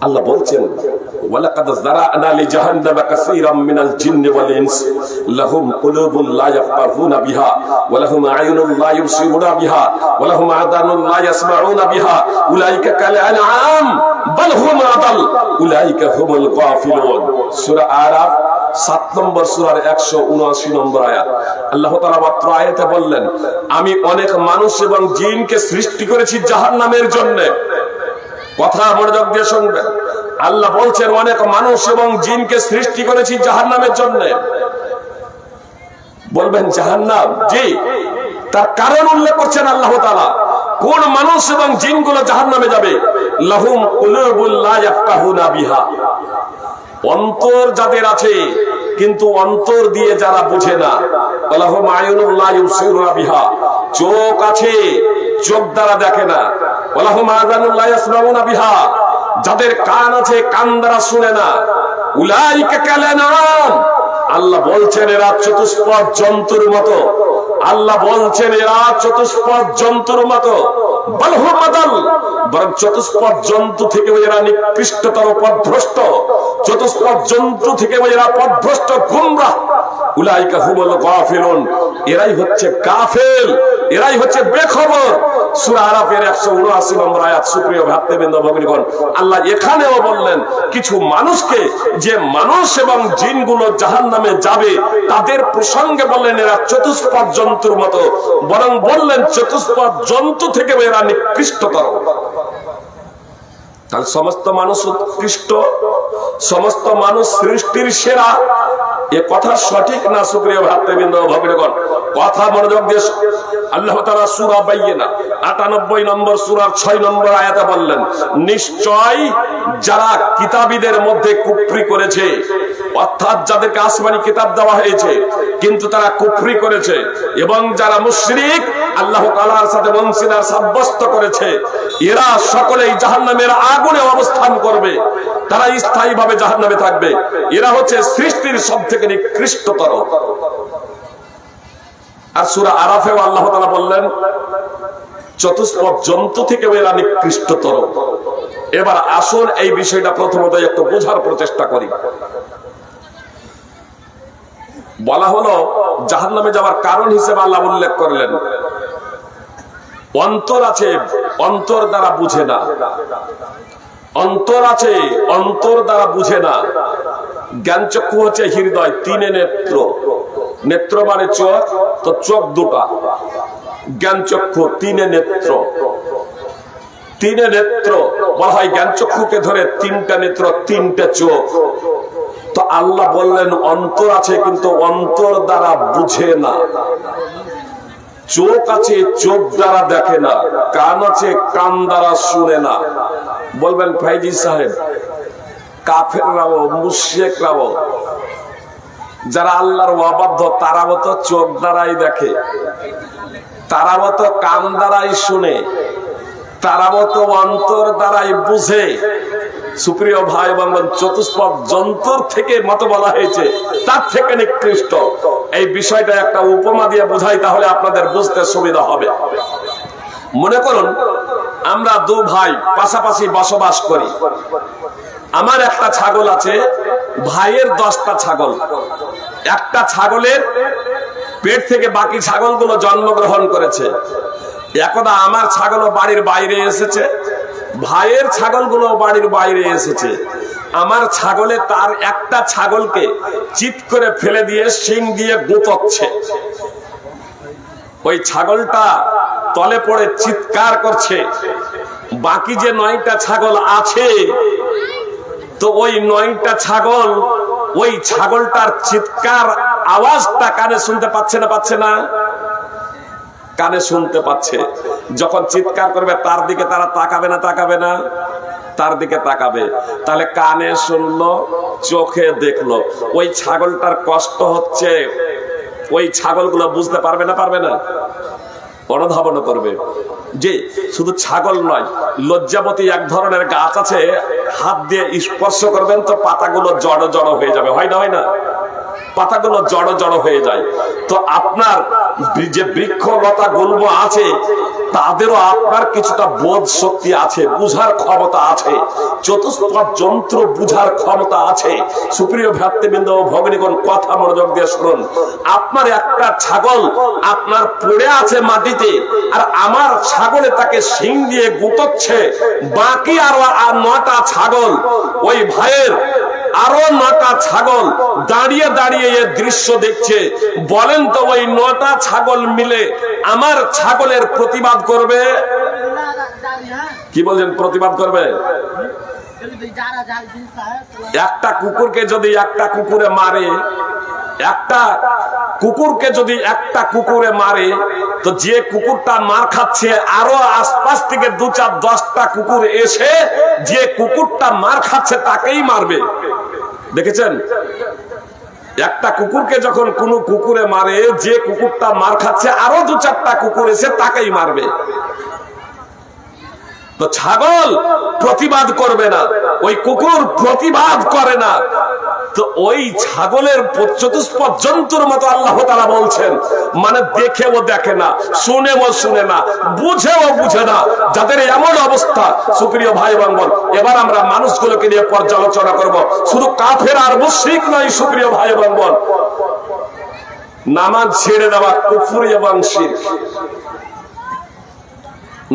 আল্লাহ বলছেন ওয়ালাকাদ যারা'না লিজাহান্নামা কাসীরাম মিনাল জিন্নি ওয়াল ইনস লাহুম কুলুবুন লা ইয়াফকাহুনা বিহা ওয়া লাহুম আ'য়ুনুন লা ইবসিরুনা বিহা ওয়া লাহুম আযানুন লা ইয়াসমাউনা বিহা উলাইকা কাল আনআম বাল হুম আদাল উলাইকা হুমুল গাফিলুন। সূরা আরাফ 7 নম্বর সূরার 179 নম্বর আয়াত। আল্লাহ তাআলা মাত্র আয়াতে বললেন আমি অনেক মানুষ এবং জিনকে সৃষ্টি করেছি জাহান্নামের জন্য। কথা মনোযোগ দিয়ে শুনবেন। আল্লাহ বলছেন অনেক মানুষ এবং জিনকে সৃষ্টি করেছি জাহান্নামের জন্য। বলবেন জাহান্নাম? জি, তার কারণ উল্লেখ করছেন আল্লাহ তাআলা। কোন মানুষ এবং জিনগুলো জাহান্নামে যাবে? লাহুম কুলুবুল লা ইয়াফকাহুনা বিহা, অন্তর যাদের আছে কিন্তু অন্তর দিয়ে যারা বুঝে না। লাহুম আয়ুনুন লা ইবসিরুনা বিহা, চোখ আছে চোখ দ্বারা দেখে না। লাহুম আযানুন লা ইয়াসমাউনা বিহা, যাদের কান আছে কান দ্বারা শুনে না। উলাইকা কাল আনআম, আল্লাহ বলছেন এরা চতুষ্পদ জন্তুর মতো। আল্লাহ বলছেন এরা চতুষ্পদ জন্তুর মতো। বাল হুম আদাল, বরং চতুষ্পদ জন্তু থেকে এরা নিকৃষ্টতর পথভ্রষ্ট। চতুষ্পদ জন্তু থেকে এরা পথভ্রষ্ট গুমরাহ। উলাইকা হুমুল গাফিলুন, এরাই হচ্ছে গাফেল, এরাই হচ্ছে বেখবর। সূরা আরাফের 179 নম্বর আয়াত। সুপ্রিয় ভ্রাতৃবৃন্দ ভগ্নীগণ, আল্লাহ এখানেও বললেন কিছু মানুষকে, যে মানুষ এবং জিনগুলো জাহান্নামে যাবে তাদের প্রসঙ্গে বললেন এরা চতুষ্পদ জন্তুর মতো, বরং বললেন চতুষ্পদ জন্তু থেকে এরা নিকৃষ্টতর। তাহলে সমস্ত মানুষ উৎকৃষ্ট, সমস্ত মানুষ সৃষ্টির সেরা, এ কথা সঠিক না? সুপ্রিয় ভ্রাতৃবৃন্দ ভগ্নীগণ, কথা মনোযোগ দিয়ে আল্লাহ তাআলা সূরা বাইয়িনা 98 নম্বর সূরার 6 নম্বর আয়াতে বললেন নিশ্চয় যারা কিতাবীদের মধ্যে কুফরি করেছে, অর্থাৎ যাদেরকে আসমানি কিতাব দেওয়া হয়েছে কিন্তু তারা কুফরি করেছে, এবং যারা মুশরিক আল্লাহ তাআলার সাথে অংশীদার সাব্যস্ত করেছে, এরা সকলেই জাহান্নামের আগুনে অবস্থান করবে, তারা স্থায়ীভাবে জাহান্নামে থাকবে। এরা হচ্ছে সৃষ্টির সবথেকে নিকৃষ্টতর। আর সূরা আরাফেও আল্লাহ তাআলা বললেন চতুষ্পদ জন্তু থেকে এরা নিকৃষ্টতর। এবার আসুন এই বিষয়টা প্রথমত একটু বোঝার প্রচেষ্টা করি। বলা হলো জাহান্নামে যাওয়ার কারণ হিসেবে আল্লাহ উল্লেখ করলেন অন্তর আছে, অন্তর দ্বারা বুঝে না। অন্তর আছে, অন্তর দ্বারা বুঝে না। জ্ঞান চক্ষু হচ্ছে হৃদয়, তিনে নেত্র। নেত্র মানে চোখ, তো চোখ দুটা। জ্ঞান চক্ষু তিনে নেত্র। তিনে নেত্র বলা হয় জ্ঞান চক্ষুকে ধরে তিনটা নেত্র, তিনটা চোখ। তো আল্লাহ বললেন অন্তর আছে কিন্তু অন্তর দ্বারা বুঝে না। চোখ আছে চোখ দ্বারা দেখে না, কান আছে কান দ্বারা শুনে না। বলবেন ভাইজি সাহেব, কাফেররাও মুশরিকরাও যারা আল্লাহর অবাধ্য তারাও তো চোখ দ্বারাই দেখে, তারাও তো কান দ্বারাই শুনে, তারাও তো অন্তর দ্বারাই বুঝে। সুপ্রিয় ভাই বন্ধুগণ, চতুষ্পদ জন্তুর থেকে মত বলা হয়েছে তার থেকে নিকৃষ্ট। এই বিষয়টা একটা উপমা দিয়ে বোঝাই, তাহলে আপনাদের বুঝতে সুবিধা হবে। মনে করুন আমরা দু ভাই পাশাপাশি বসবাস করি। আমার একটা ছাগল আছে, ভাইয়ের 10টা ছাগল। একটা ছাগলের পেট থেকে বাকি ছাগলগুলো জন্মগ্রহণ করেছে। একদা আমার ছাগলও বাড়ির বাইরে এসেছে, ভাইয়ের ছাগলগুলো বাড়ির বাইরে এসেছে। আমার ছাগলে তার একটা ছাগলকে চিৎ করে ফেলে দিয়ে শিং দিয়ে গুঁতচ্ছে। ওই ছাগলটা তলে পড়ে চিৎকার করছে। বাকি যে 9টা ছাগল আছে, তো ওই 9টা ছাগল ওই ছাগলটার চিৎকার আওয়াজটা কানে শুনতে পাচ্ছে না? পাচ্ছে না? কানে শুনতে পাচ্ছে। যখন চিৎকার করবে তার দিকে তারা তাকাবে না? তাকাবে না? তার দিকে তাকাবে। তাহলে কানে শুনলো, চোখে দেখলো। ওই ছাগলটার কষ্ট হচ্ছে, ওই ছাগলগুলো বুঝতে পারবে না? পারবে না? অনুধাবন করবে। যে শুধু ছাগল নয়, লজ্জাবতী এক ধরনের গাছ আছে, হাত দিয়ে স্পর্শ করবেন তো পাতাগুলো জড়ো জড়ো হয়ে যাবে। হয় না? হয় না? পাতাগুলো জড়ো জড়ো হয়ে যায়। তো আপনার যে বৃক্ষ লতা গুল্ম আছে, তাদেরও আপনার কিছুটা বোধ শক্তি আছে, বুঝার ক্ষমতা আছে, চতুষ্পদ যন্ত্র বুঝার ক্ষমতা আছে। সুপ্রিয় ভ্রাতৃবৃন্দ ও ভগ্নীগণ, কথা মনোযোগ দিয়ে শুনুন। আপনার একটা ছাগল আপনার পড়ে আছে মাটিতে, আর আমার ছাগলে তাকে শিং দিয়ে গুতোচ্ছে, বাকি আরো 9টা ছাগল, ওই ভাইয়ের আরো 9টা ছাগল দাঁড়িয়ে দাঁড়িয়ে এর দৃশ্য দেখছে। বলেন তো ওই 9টা ছাগল মিলে আমার ছাগলের প্রতিবাদ করবে? কি বলছেন, প্রতিবাদ করবে? একটা কুকুরকে যদি একটা কুকুরে মারে, একটা কুকুরকে যদি একটা কুকুরে মারে, তো যে কুকুরটা মার খাচ্ছে আরো আশপাশ থেকে 2-4-10টা কুকুর এসে যে কুকুরটা মার খাচ্ছে তাকেই মারবে। দেখেছেন, একটা কুকুরকে যখন কোনো কুকুরে মারে, যে কুকুরটা মার খাচ্ছে আরো 2-4টা কুকুর এসে তাকেই মারবে। তো ছাগল প্রতিবাদ করবে না, ওই কুকুর প্রতিবাদ করে না, তো ওই ছাগলের চতুষ্পদ জন্তুর মতো আল্লাহ তাআলা বলছেন, মানে দেখেও দেখে না, শুনেও শুনে না, বুঝেও বুঝে না, যাদের এমন অবস্থা। সুপ্রিয় ভাই বোন, এবার আমরা মানুষগুলোকে নিয়ে পর্যালোচনা করব। শুধু কাফের আর মুশরিক নয়, সুপ্রিয় ভাই বোন, নামাজ ছেড়ে দেওয়া কুফর এবং শিরক।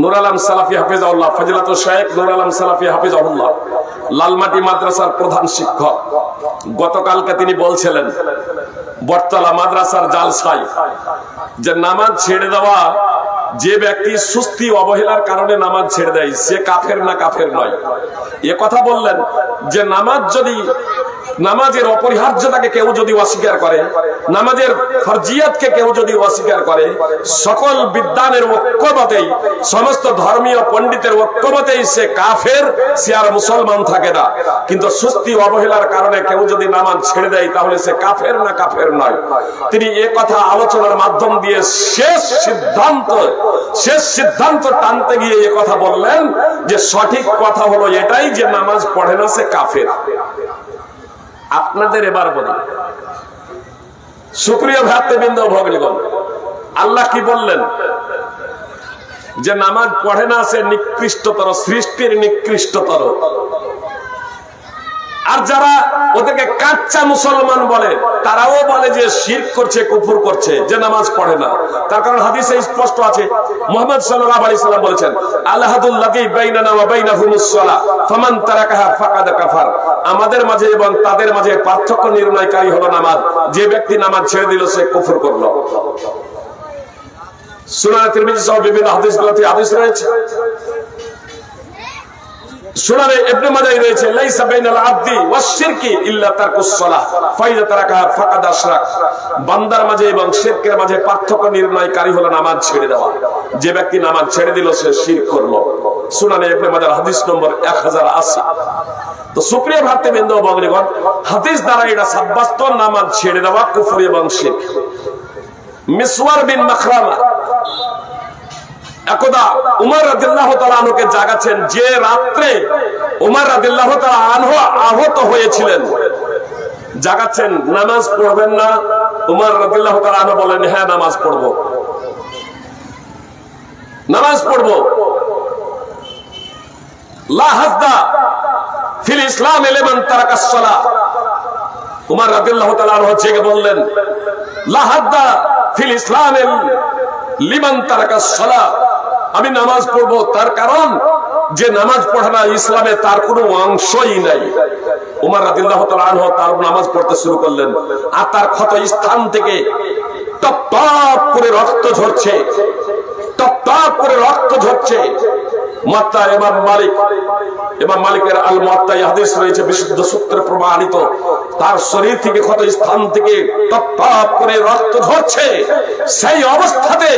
নূর আলম সালাফি হাফিজাহুল্লাহ, ফজিলাতুল শেখ নূর আলম সালাফি হাফিজাহুল্লাহ, লালমাটি মাদ্রাসার প্রধান শিক্ষক, গতকালকে তিনি বলছিলেন বটতলা মাদ্রাসার জালসায় যে নামাজ ছেড়ে দেওয়া, যে ব্যক্তি সুস্তি অবহেলার কারণে নামাজ ছেড়ে দেয় সে কাফের না কাফের নয়। এ কথা বললেন যে নামাজ যদি, নামাজের অপরিহার্যতাকে কেউ যদি অস্বীকার করে, নামাজের ফরজিয়াতকে কেউ যদি অস্বীকার করে, সকল বিদ্বানের ঐক্যমতেই, সমস্ত ধর্মীয় পণ্ডিতের ঐক্যমতেই সে কাফের, সে আর মুসলমান থাকে না। কিন্তু সুস্তি অবহেলার কারণে কেউ যদি নামাজ ছেড়ে দেয় তাহলে সে কাফের না কাফের নয়। তিনি এ কথা আলোচনার মাধ্যম দিয়ে শেষ সিদ্ধান্ত টানতে গিয়ে এ কথা বললেন যে সঠিক কথা হলো এটাই যে নামাজ পড়ে না সে কাফের। আপনাদের এবার বলি, সুপ্রিয় ভ্রাতৃবৃন্দ ভগ্নীগণ, আল্লাহ কি বললেন? যে নামাজ পড়ে না সে নিকৃষ্টতর, সৃষ্টির নিকৃষ্টতর। আর যারা ওদেরকে কাচ্চা মুসলমান বলে, তারাও বলে যে শিরক করছে, কুফর করছে, যে নামাজ পড়ে না। তার কারণ হাদিসে স্পষ্ট আছে, মুহাম্মদ সাল্লাল্লাহু আলাইহি সাল্লাম বলেছেন, আল-হাদুল্লাযী বাইনানা ওয়া বাইনাহুমুস সালাহ ফামান তারাকাহা ফাকাদ কাফার। আমাদের মাঝে এবং তাদের মাঝে পার্থক্য নির্ণয়কারী হলো নামাজ। যে ব্যক্তি নামাজ ছেড়ে দিল সে কুফর করলো। সুনানে তিরমিজি সহ বিভিন্ন হাদিসগুলোতে হাদিস রয়েছে। সুনানে ইবনে মাজাহ রয়েছে, লাইসা বাইনাল আবদি ওয়াশ শিরকি ইল্লা তারকুস সালাহ ফাইযা তারাকা ফাকাদ আশরাক। বান্দার মাঝে এবং শিরকের মাঝে পার্থক্য নির্ণয়কারী হলো নামাজ ছেড়ে দেওয়া। যে ব্যক্তি নামাজ ছেড়ে দিল সে শিরক করলো। সুনানে ইবনে মাজাহ হাদিস নম্বর 1080। তো সুপ্রিয় ভ্রাতৃবৃন্দ ও ভগ্নীগণ, হাদিস দ্বারা এটা সাব্যস্ত নামাজ ছেড়ে দেওয়া কুফর এবং শিরক। মিসওয়ার বিন মাখরামা একদা উমর রাদিয়াল্লাহু তাআলা আনহুকে জাগাচ্ছেন, যে রাত্রে উমর রাদিয়াল্লাহু তাআলা আনহু আহত হয়েছিলেন। জাগাচ্ছেন, নামাজ পড়বেন না? উমর রাদিয়াল্লাহু তাআলা আনহু বলেন, হ্যাঁ নামাজ পড়বো, নামাজ পড়বো। লা হাদ্দা ফিল ইসলাম লিমান তারাকাস সালাহ। উমর রাদিয়াল্লাহু তাআলা আনহু জেগে বললেন, লা হাদ্দা ফিল ইসলাম লিমান তারাকাস সালাহ। আমি নামাজ পড়বো, তার কারণ যে নামাজ পড়ে না ইসলামে তার কোনো অংশই নাই। উমর রাদিয়াল্লাহু তাআলা আনহু তার নামাজ পড়তে শুরু করলেন, আর তার ক্ষত স্থান থেকে টপ টপ করে রক্ত ঝরছে, টপ টপ করে রক্ত ঝরছে। মুয়াত্তা ইমাম মালিকের আল মুয়াত্তায় হাদিস রয়েছে, বিশুদ্ধ সূত্রে প্রমাণিত। তার শরীর থেকে, ক্ষত স্থান থেকে টপ টপ করে রক্ত ঝরছে। সেই অবস্থাতে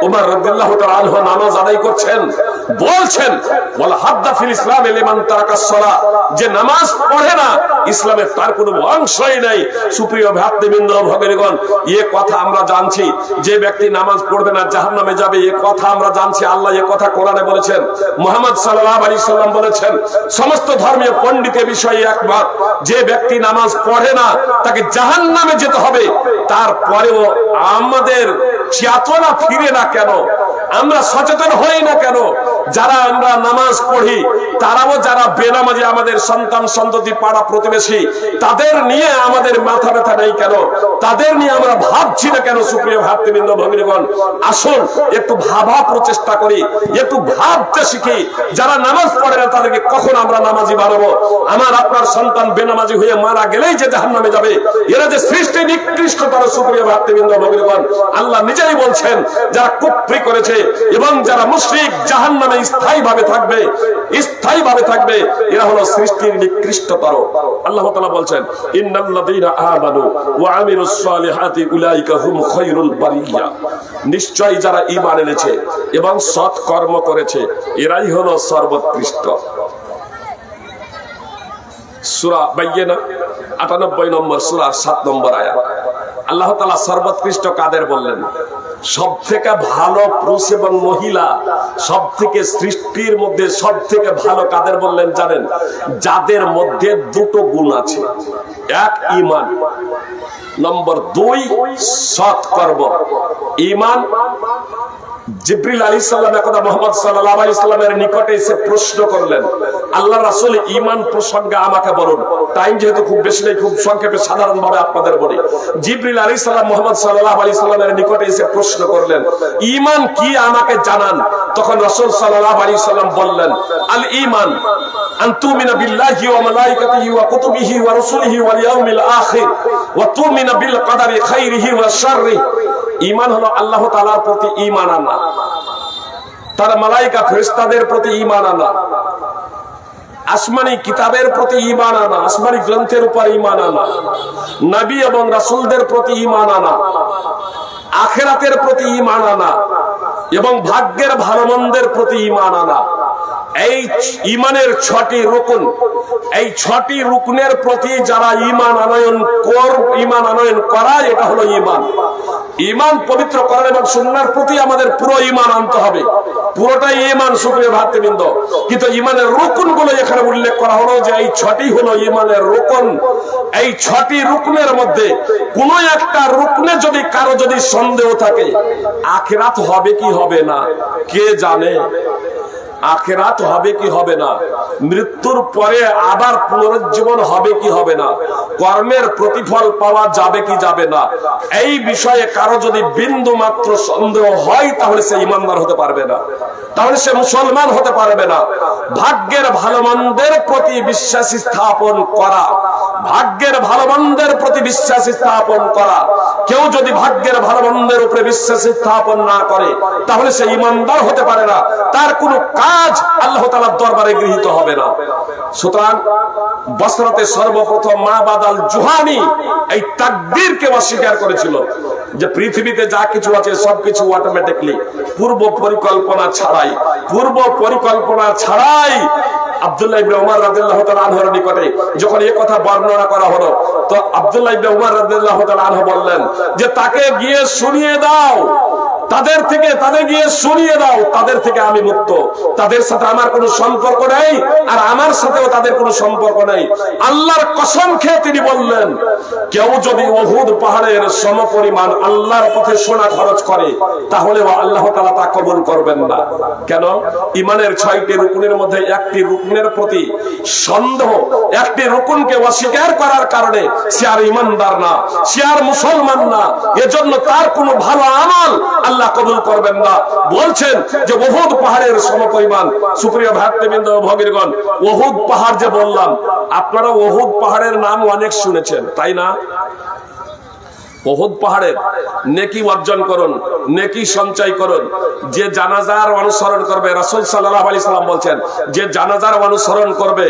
উমর রাদিয়াল্লাহু তাআলা আনহু নামাজ আদায় করছেন, বলছেন, ওয়াল হাদ্দা ফিল ইসলাম লিমান তারাকাস সালাহ। যে নামাজ পড়ে না ইসলামে তার কোনো অংশই নাই। সুপ্রিয় ভ্রাতৃবৃন্দ ভগ্নীগণ, এই কথা আমরা জানছি, যে ব্যক্তি নামাজ পড়বে না জাহান্নামে যাবে, এই কথা আমরা জানছি। আল্লাহ এই কথা কোরআনে বলেছেন, মুহাম্মদ সাল্লাল্লাহু আলাইহি সাল্লাম বলেছেন, সমস্ত ধর্মীয় পণ্ডিতের বিষয়ে একমত, যে ব্যক্তি নামাজ পড়ে না তাকে জাহান্নামে যেতে হবে। তারপরেও আমাদের চেতনা ফিরে না কেন? আমরা সচেতন হই না কেন? যারা আমরা নামাজ পড়ি তারাও যারা বেনামাজি আমাদের সন্তান সন্ততি পাড়া প্রতিবেশী, তাদের নিয়ে আমাদের মাথা ব্যথা নেই কেন? তাদের নিয়ে আমরা ভাবছি না কেন? সুপ্রিয় ভাতৃবৃন্দ ভগিনীগণ, আসুন একটু ভাবা প্রচেষ্টা করি, একটু ভাবতে শিখি। যারা নামাজ পড়ে না তাদেরকে কখন আমরা নামাজি বানাবো? আমার আপনার সন্তান বেনামাজি হয়ে মারা গেলেই যে জাহান্নামে যাবে, এরা যে সৃষ্টি নিকৃষ্টতর। সুপ্রিয় ভাতৃবৃন্দ ভগিনীগণ, আল্লাহ নিজেই বলছেন যারা কুফরি করেছে এবং যারা মুশরিক জাহান্নামে স্থায়ীভাবে থাকবে, স্থায়ীভাবে থাকবে, এরা হলো সৃষ্টির নিকৃষ্টতর। আল্লাহ তাআলা বলছেন ইন্নাল্লাযীনা আমানু ওয়া আমিলুস সালিহাতি উলাইকা হুম খায়রুল বারিয়া, নিশ্চয়ই যারা ঈমান এনেছে এবং সৎ কর্ম করেছে এরাই হলো সর্বোৎকৃষ্ট। সূরা বাইয়িনা ৯৮ নম্বর সূরা ৭ নম্বর আয়াত। আল্লাহ তাআলা সর্বোৎকৃষ্ট কাদের বললেন? সব থেকে ভালো পুরুষ এবং মহিলা, সব থেকে সৃষ্টির মধ্যে সব থেকে ভালো কাদের বললেন জানেন? যাদের মধ্যে দুটো গুণ আছে, এক ঈমান, নম্বর ২ সৎ কর্ম। ঈমান, জিবরিল আলাইহিস সালাম একদা মুহাম্মদ সাল্লাল্লাহু আলাইহি সাল্লামের নিকটে এসে প্রশ্ন করলেন, আল্লাহ রাসূল ঈমান প্রসঙ্গে আমাকে বলুন। টাইম যেহেতু খুব বেশি নেই, খুব সংক্ষেপে সাধারণভাবে আপনাদের বলি। জিবরিল আলাইহিস সালাম মুহাম্মদ সাল্লাল্লাহু আলাইহি সাল্লামের নিকটে এসে প্রশ্ন করলেন, ঈমান কি আমাকে জানান। তখন রাসূল সাল্লাল্লাহু আলাইহি সাল্লাম বললেন, আল ঈমান আন তুমিনা বিল্লাহি ওয়া মালাইকাতিহি ওয়া কুতুবিহি ওয়া রাসূলিহি ওয়াল ইয়াউমিল আখির ওয়া তুমিনা বিল কদারি খাইরিহি ওয়া শাররিহি। ঈমান হলো আল্লাহ তাআলার প্রতি ঈমান আনা, তার মালাইকা ফেরেশতাদের প্রতি ঈমান আনা, আসমানি কিতাবের প্রতি ঈমান আনা, আসমানি গ্রন্থের উপর ঈমান আনা, নবী এবং রাসূলদের প্রতি ঈমান আনা, আখিরাতের প্রতি ঈমান আনা এবং ভাগ্যের ভালো মন্দের প্রতি ঈমান আনা। এই ঈমানের ৬টি রুকন, এই ৬টি রুকনের প্রতি যারা ঈমান আনয়ন করা, এটা হলো ঈমান। ঈমান পবিত্র করার এবং সুন্নাহর প্রতি আমাদের পুরো ঈমান আনতে হবে, পুরোটাই ঈমান। সুপ্রিয় ভাতৃবৃন্দ, কিন্তু ঈমানের রুকনগুলো এখানে উল্লেখ করা হলো যে এই ৬টি হলো ঈমানের রুকন। এই ৬টি রুকনের মধ্যে কোন একটা রুকনে যদি কারো যদি সন্দেহ থাকে, আখিরাত হবে কি হবে না কে জানে? আখিরাত হবে কি হবে না, মৃত্যুর পরে আবার পুনরুজ্জীবন হবে কি হবে না, কর্মের প্রতিফল পাওয়া যাবে কি যাবে না, এই বিষয়ে কারো যদি বিন্দু মাত্র সন্দেহ হয়, তাহলে সে ঈমানদার হতে পারবে না, তাহলে সে মুসলমান হতে পারবে না। ভাগ্যের ভালো মন্দের প্রতি বিশ্বাস স্থাপন করা, ভাগ্যের ভালো মন্দের প্রতি বিশ্বাস স্থাপন করা, কেউ যদি ভাগ্যের ভালো মন্দের উপরে বিশ্বাস স্থাপন না করে, তাহলে সে ঈমানদার হতে পারে না, তার কোনো কাজ আল্লাহ তাআলার দরবারে গৃহীত হবে না। সুতরাং বসরাতে সর্বপ্রথম মাবাদ আল জুহানি এই তাকদীরকে অস্বীকার করেছিল যে পৃথিবীতে যা কিছু আছে সবকিছু অটোমেটিকলি, পূর্ব পরিকল্পনা ছাড়াই। আব্দুল্লাহ ইবনে উমর রাদিয়াল্লাহু তাআলা আনহুর নিকটে যখন এই কথা বর্ণনা করা হলো, তো আব্দুল্লাহ ইবনে উমর রাদিয়াল্লাহু তাআলা আনহু বললেন যে তাকে গিয়ে শুনিয়ে দাও, তাদের থেকে আমি মুক্ত, তাদের সাথে আমার কোনো সম্পর্ক নেই, আর আমার সাথেও তাদের কোনো সম্পর্ক নেই। আল্লাহর কসম খেয়ে তিনি বললেন, কেউ যদি উহুদ পাহাড়ের সমপরিমাণ আল্লাহর পথে সোনা খরচ করে, তাহলে আল্লাহ তাআলা তা কবুল করবেন না। কেন? ঈমানের ৬টি রুকনের মধ্যে একটি রুকনের প্রতি সন্দেহ, একটি রুকনকে অস্বীকার করার কারণে সে আর ঈমানদার না, সে আর মুসলমান না, এজন্য তার কোনো ভালো আমল আল্লাহ কবুল করবেন না। বলছেন যে উহুদ পাহাড়ের সমপরিমাণ। সুপ্রিয় ভাতৃবৃন্দ ভগিনীগণ, উহুদ পাহাড় যে বললাম, আপনারা উহুদ পাহাড়ের নাম অনেক শুনেছেন, তাই না? উহুদ পাহাড়ের নেকি অর্জন করুন, নেকি সঞ্চয় করুন। যে জানাজার অনুসরণ করবে, রাসূল সাল্লাল্লাহু আলাইহি সাল্লাম বলছেন, যে জানাজার অনুসরণ করবে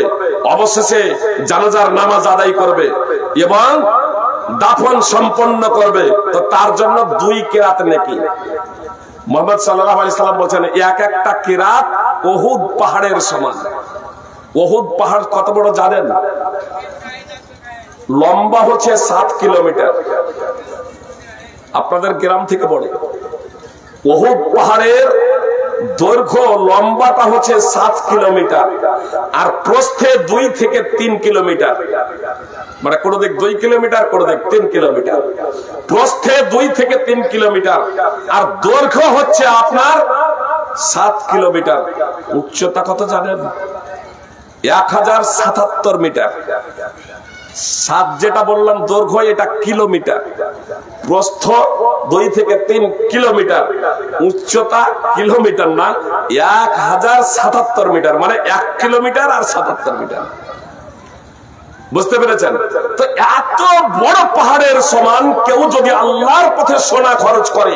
অবশেষে জানাজার নামাজ আদায় করবে এবং দাফন সম্পন্ন করবে, তো তার জন্য ২ কিরাত নেকি। মুহাম্মদ সাল্লাল্লাহু আলাইহি সাল্লাম বলেন এক একটা কিরাত উহুদ পাহাড়ের সমান। উহুদ পাহাড় কত বড় জানেন? লম্বা হচ্ছে ৭ কিলোমিটার, আপনাদের গ্রাম থেকে বড়। উহুদ পাহাড়ের দৈর্ঘ্য লম্বাটা হচ্ছে ৭ কিলোমিটার আর প্রস্থে ২ থেকে ৩ কিলোমিটার, মানে কোন দিক ২ কিলোমিটার, কোন দিক ৩ কিলোমিটার, প্রস্থে ২ থেকে ৩ কিলোমিটার, আর দৈর্ঘ্য হচ্ছে আপনার 7 কিলোমিটার। উচ্চতা কত জানেন? 1077 মিটার। 7 যেটা বললাম দৈর্ঘ্য, এটা কিলোমিটার। প্রস্থ 2 থেকে 3 কিলোমিটার, উচ্চতা কিলোমিটার না 1077 মিটার, মানে 1 কিলোমিটার আর 77 মিটার। বুঝতে পেরেছেন? তো এত বড় পাহাড়ের সমান কেউ যদি আল্লাহর পথে সোনা খরচ করে,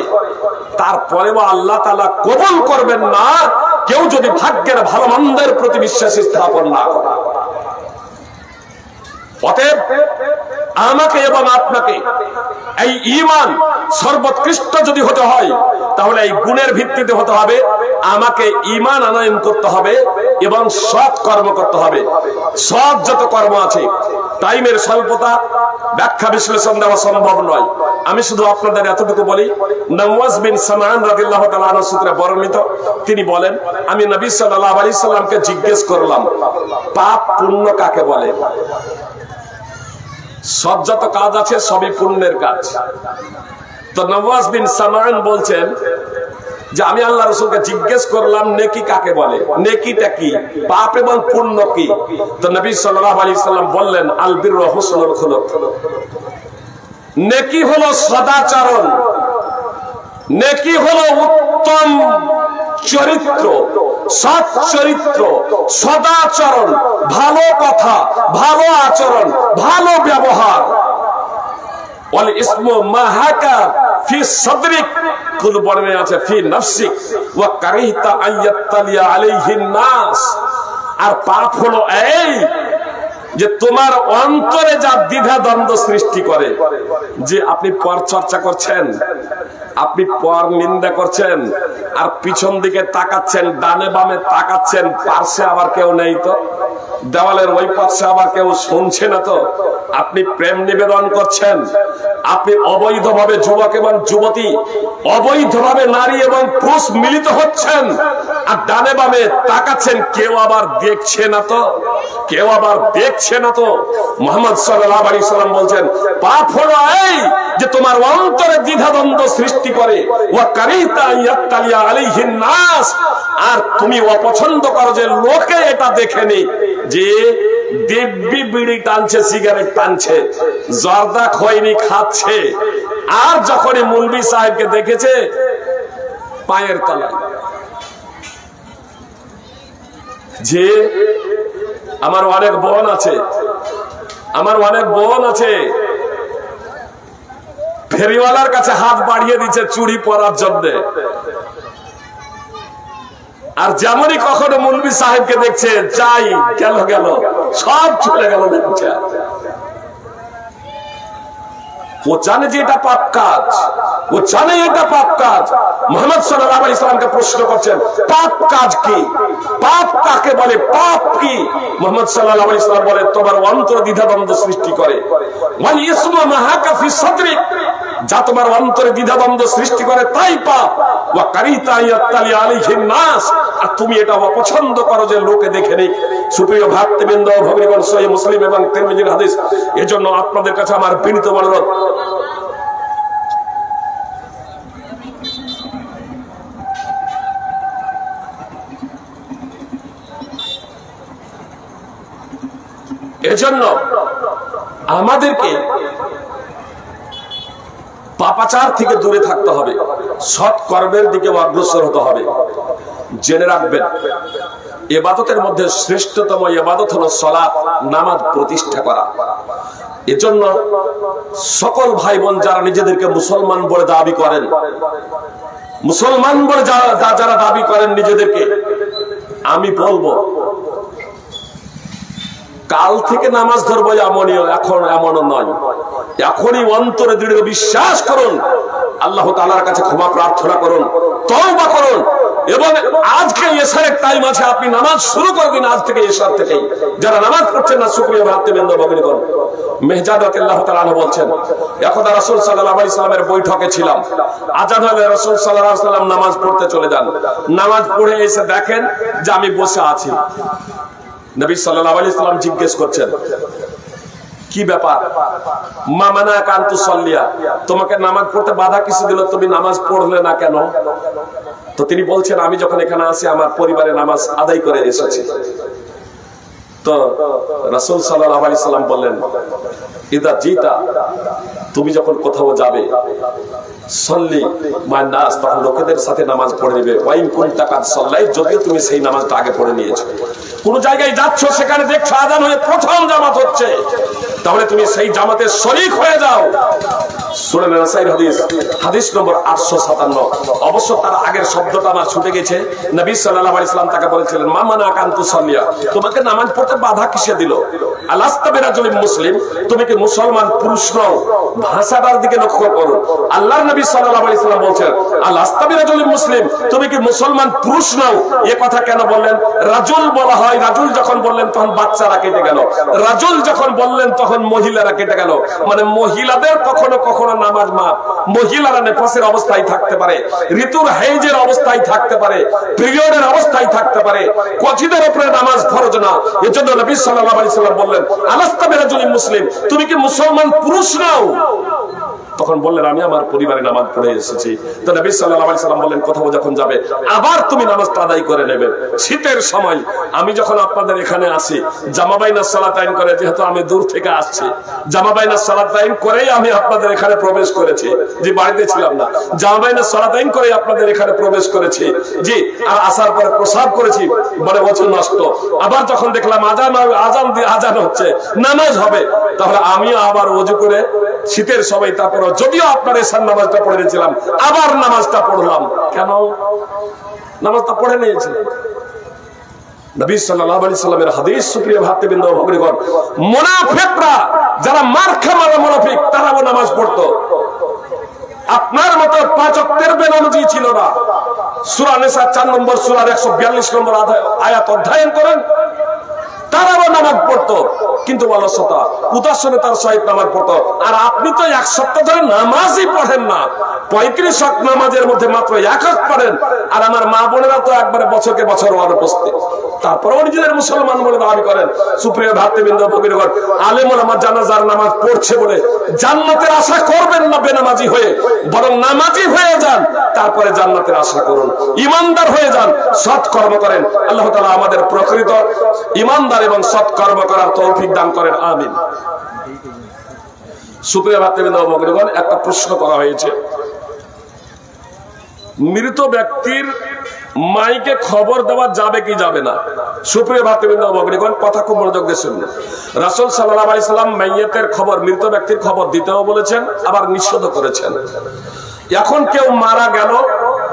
তারপরেও আল্লাহ তাআলা কবুল করবেন না কেউ যদি ভাগ্যের ভালো মন্দের প্রতি বিশ্বাস স্থাপন না করে। অতএব আমাকে এবং আপনাকে এই ঈমান সর্বোৎকৃষ্ট যদি হতে হয়, তাহলে এই গুণের ভিত্তিতে হতে হবে। আমাকে ঈমান আনয়ন করতে হবে এবং সৎ কর্ম করতে হবে। সৎ যত কর্ম আছে, টাইমের স্বল্পতা ব্যাখ্যা বিশ্লেষণ দেওয়া সম্ভব নয়। আমি শুধু আপনাদের এতটুকু বলি, নওয়াজ বিন সামান রাদিয়াল্লাহু তাআলা আনহু সূত্রে বর্ণিত, তিনি বলেন, আমি নবী সাল্লাল্লাহু আলাইহি সাল্লামকে জিজ্ঞেস করলাম, পাপ পুণ্য কাকে বলে? সব যত কাজ আছে সবই পুণ্যের কাজ। তো নওয়াজ বিন সামান বলছেন যে আমি আল্লাহ রাসূলকে জিজ্ঞেস করলাম নেকি কাকে বলে, নেকিটা কি, পাপ এবং পুণ্য কি? তো নবী সাল্লাল্লাহু আলাইহি সাল্লাম বললেন, আল বিররু হুসনুল খুলুক। নেকি হলো সদাচরণ, নেকি হলো উত্তম চরিত্র, সৎ চরিত্র, সদাচরণ, ভালো কথা, ভালো আচরণ, ভালো ব্যবহার। ওয়াল ইসমু মা হাকা ফি সাদরিক, কোন বর্ণনায় আছে ফি নাফসিক ওয়া কারিহতা আইয়াতালিয়া আলাইহিন নাস। আর পাপ হলো এই যে তোমার অন্তরে যা দ্বিধা দ্বন্দ্ব সৃষ্টি করে, যে আপনি পর চর্চা করছেন, আপনি পর নিন্দা করছেন, আর পিছন দিকে তাকাচ্ছেন, ডানে বামে তাকাচ্ছেন, পাশে আবার কেউ নেই তো, দেওয়ালের ওই পাশে আবার কেউ শুনছে না তো, আপনি প্রেম নিবেদন করছেন, আপনি অবৈধভাবে যুবক এবং যুবতী, অবৈধভাবে নারী এবং পুরুষ মিলিত হচ্ছেন, আর ডানে বামে তাকাচ্ছেন, কেউ আবার দেখছে না তো, কেউ আবার দেখছে না তো। মুহাম্মদ সাল্লাল্লাহু আলাইহি সাল্লাম বলছেন, পাপ হলো এই যে তোমার অন্তরে দ্বিধাদ্বন্দ্ব সৃষ্টি করে, ওয়া কারিহতা ইয়াতালিয়া আলাইহিন নাস, আর তুমি অপছন্দ করো যে লোকে এটা দেখেনি, যে দিব্যি বিড়ি টানছে, সিগারেট টানছে, জর্দা খৈনি খাচ্ছে, আর যখনই মুলবি সাহেবকে দেখেছে পায়ের তলায়, যে আমার অনেক বোন আছে, আমার অনেক বোন আছে, ফেরিওয়ালার কাছে হাত বাড়িয়ে দিচ্ছে চুড়ি পরার জন্য, আর যেমনই কখনো মুলবি সাহেবকে দেখছে, যাই গেল গেল, সব চলে গেল। দেখছে, ও জানে যে এটা পাপ কাজ, ও জানে এটা পাপ কাজ। মুহাম্মদ সাল্লাল্লাহু আলাইহি সাল্লামকে প্রশ্ন করছেন, পাপ কাজ কি, পাপ কাকে বলে, পাপ কি? মুহাম্মদ সাল্লাল্লাহু আলাইহি সাল্লাম বলে, তোমার অন্তরে দ্বিধাদ্বন্দ্ব সৃষ্টি করে। ওয়াল ইসমু মা হাকা ফি সাদরিক, যা তোমার অন্তরে দ্বিধাদ্বন্দ্ব সৃষ্টি করে তাই পাপ। ওয়া কারিহতা ইয়াতালিয়া আলাইহিন নাস, আর তুমি এটা অপছন্দ করো যে লোকে দেখে নিক। সুপ্রিয় ভক্তবৃন্দ, ভগ্নীগণ, সহিহ মুসলিম এবং তিরমিজির হাদিস। এজন্য আপনাদের কাছে আমার বিনীত অনুরোধ, এজন্য আমাদেরকে পাপাচার থেকে দূরে থাকতে হবে, সৎ কর্মের দিকে অগ্রসর হতে হবে। জেনে রাখবেন, ইবাদতের মধ্যে শ্রেষ্ঠতম ইবাদত হলো সালাত, নামাজ প্রতিষ্ঠা করা। এজন্য সকল ভাই বোন যারা নিজেদেরকে মুসলমান বলে দাবি করেন, মুসলমান বলে যারা দাবি করেন নিজেদেরকে, আমি বলবো কাল থেকে নামাজ ধরবো এমনই, এখন এমনও নয়। এখনই অন্তরে দৃঢ় বিশ্বাস করুন, আল্লাহ তাআলার কাছে ক্ষমা প্রার্থনা করুন, তওবা করুন, এবং আজকে এশারের টাইম আছে, আপনি নামাজ শুরু করে দিন আজ থেকে, এশার থেকেই। যারা নামাজ পড়ছেন না, সুপ্রিয় ভক্তবৃন্দ, ভগ্নীগণ, মেহজাদ রাদিয়াল্লাহু তাআলা আনহু বলছেন, একদা রাসূল সাল্লাল্লাহু আলাইহি সাল্লামের বৈঠকে ছিলাম, আযান হলে রাসূল সাল্লাল্লাহু আলাইহি সাল্লাম নামাজ পড়তে চলে যান। নামাজ পড়ে এসে দেখেন যে আমি বসে আছি। নবী সাল্লাল্লাহু আলাইহি সাল্লাম জিজ্ঞেস করছেন, কি ব্যাপার? মা মানা কান্তু সাল্লিয়া, তোমাকে নামাজ পড়তে বাধা কিছু দিল, তুমি নামাজ পড়লে না কেন? তো তিনি বলছেন আমি যখন এখানে আসি আমার পরিবারে নামাজ আদায় করে এসেছি। তো রাসূল সাল্লাল্লাহু আলাইহি সাল্লাম বললেন, ইদা জিতা, তুমি যখন কোথাও যাবে, সল্লি মান নাস, তখন লোকেদের সাথে নামাজ পড়ে নেবে। ওয়াইন কুনতা কাদ সাল্লাই, যদিও তুমি সেই নামাজটা আগে পড়ে নিয়েছো। কোন জায়গায় যাচ্ছ, সেখানে দেখছো আযান হয়ে প্রথম জামাত হচ্ছে, তাহলে তুমি সেই জামাতের শরীক হয়ে যাও। সূরা নাসাঈর হাদিস নম্বর 857। অবশ্য তার আগের শব্দটা আমার ছুটে গেছে। নবী সাল্লাল্লাহু আলাইহি সাল্লাম তাকে বলেছিলেন, মা মানা কানতু সাল্লিয়া, তোমাকে নামাজ পড়তে বাধা কিসে দিল? আলাস্তা বিরাজুলিন মুসলিম, তুমি কি মুসলমান পুরুষ নও? ভাষাটার দিকে লক্ষ্য করো। আল্লাহর নবী সাল্লাল্লাহু আলাইহি সাল্লাম বলছেন, আলাস্তা বিরাজুলিন মুসলিম, তুমি কি মুসলমান পুরুষ নও? এই কথা কেন বললেন? রাজুল বলা হয়, রাজুল যখন বললেন তখন বাচ্চারা কেটে গেল, রাজুল যখন বললেন তখন মহিলারা কেটে গেল। মানে মহিলাদের কখনো কখনো নামাজ মাপ, মহিলারা নেফাসের অবস্থায় থাকতে পারে, ঋতুর হেজের অবস্থায় থাকতে পারে, পিরিয়ডের অবস্থায় থাকতে পারে, কচিদের উপরে নামাজ ফরজ না। এজন্য নবী সাল্লাল্লাহু আলাইহি সাল্লাম বললেন, আলাস্তা বিরাজুলিন মুসলিম, তুমি কি মুসলমান পুরুষ নও? তখন বললেন, আমি আমার পরিবারে নামাজ পড়ে এসেছি। তো নবী সাল্লাল্লাহু আলাইহি সাল্লাম বললেন, কোথাও যখন যাবে আবার তুমি নামাজটা আদায় করে নেবে। শীতের সময় আমি যখন আপনাদের এখানে আসি, জামা বাইনাস সালাতাইন করে, যেহেতু আমি দূর থেকে আসছি, জামা বাইনাস সালাতাইন করেই আমি আপনাদের এখানে প্রবেশ করেছি। যে বাড়িতে ছিলাম না, জামা বাইনাস সালাতাইন করেই আপনাদের এখানে প্রবেশ করেছি। জি, আর আসার পরে প্রসাব করেছি, বড় বছর নষ্ট। আবার যখন দেখলাম আজান হচ্ছে, নামাজ হবে, তাহলে আমিও আবার ওযু করে শীতের সময়, তারপর যদিও আপনার এশার নামাজটা পড়ে নিয়েছিলাম, আবার নামাজটা পড়লাম। কেন? নামাজটা পড়ে নিয়েছিলাম। নবী সাল্লাল্লাহু আলাইহি সাল্লামের হাদিস, সুপ্রিয় ভাতৃবৃন্দ ও ভগ্নীগণ, মুনাফিকরা যারা মারখা মারা মুনাফিক, তারাও নামাজ পড়তো। আপনার মতো 5 ওয়াক্তের বেনামাজি ছিল না। সূরা নিসা 4 নম্বর সূরার 142 নম্বর আয়াত অধ্যয়ন করেন, তারাও নামাজ পড়তো, কিন্তু অলসতা উদাসীনতার সহিত নামাজ পড়তো। আর আপনি তো 1 সপ্তাহ ধরে নামাজই পড়েন না, 35 ওয়াক্ত নামাজের মধ্যে মাত্র 1 ওয়াক্ত পড়েন। আর আমার মা বোনেরা তো একবারে বছরকে বছর অনুপস্থিত, তারপরেও নিজেদের মুসলমান বলে দাবি করেন। সুপ্রিয় ভাতৃবৃন্দ ভগ্নীগণ, আলেম ওলামা জানাজার নামাজ পড়ছে বলে জান্নাতের আশা করবেন না বেনামাজি হয়ে, বরং নামাজি হয়ে যান, তারপরে জান্নাতের আশা করুন। ঈমানদার হয়ে যান, সৎ কর্ম করেন। আল্লাহ তাআলা আমাদের প্রকৃত ঈমানদার এবং সৎ কর্ম করার তৌফিক দান করেন, আমিন। সুপ্রিয় ভাতৃবৃন্দ ভগ্নীগণ, একটা প্রশ্ন করা হয়েছে, মৃত ব্যক্তির মাইকে খবর দেওয়া যাবে কি যাবে না? সুপ্রিয় ভাতৃবৃন্দ ভগ্নীগণ, কথা খুব মনোযোগ দিয়ে শুনুন। রাসূল সাল্লাল্লাহু আলাইহি সাল্লাম মাইয়াতের খবর, মৃত ব্যক্তির খবর দিতেও বলেছেন, আবার নিষেধ করেছেন। এখন কেউ মারা গেল,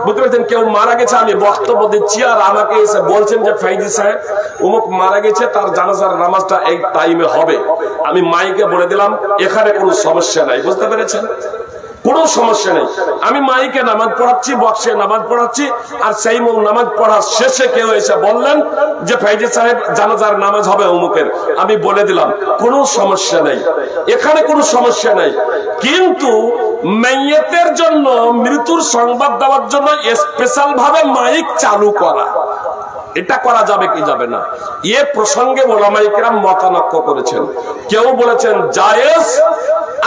বুঝতে পেরেছেন, কেউ মারা গেছে, আমি বক্তব্য দিচ্ছি, আর আমাকে এসে বলছেন যে ফাইজি সাহেব অমুক মারা গেছে, তার জানাজার নামাজটা এই টাইমে হবে। আমি মাইকে বলে দিলাম, এখানে কোনো সমস্যা নাই, বুঝতে পেরেছেন? কোনো সমস্যা নেই। আমি মাইকে নামাজ পড়াচ্ছি, বক্সে নামাজ পড়াচ্ছি, আর সেই নামাজ পড়ার শেষে কেউ এসে বললেন যে ফাইজি সাহেব জানাজার নামাজ হবে অমুকের, আমি বলে দিলাম, কোনো সমস্যা নেই, এখানে কোনো সমস্যা নেই। কিন্তু মাইয়াতের জন্য, মৃত্যুর সংবাদ দেওয়ার জন্য স্পেশাল ভাবে মাইক চালু করা, এটা করা যাবে কি যাবে না? এ প্রসঙ্গে ওলামায়ে কেরাম মতানক্য করেছেন। কেউ বলেছেন জায়েজ,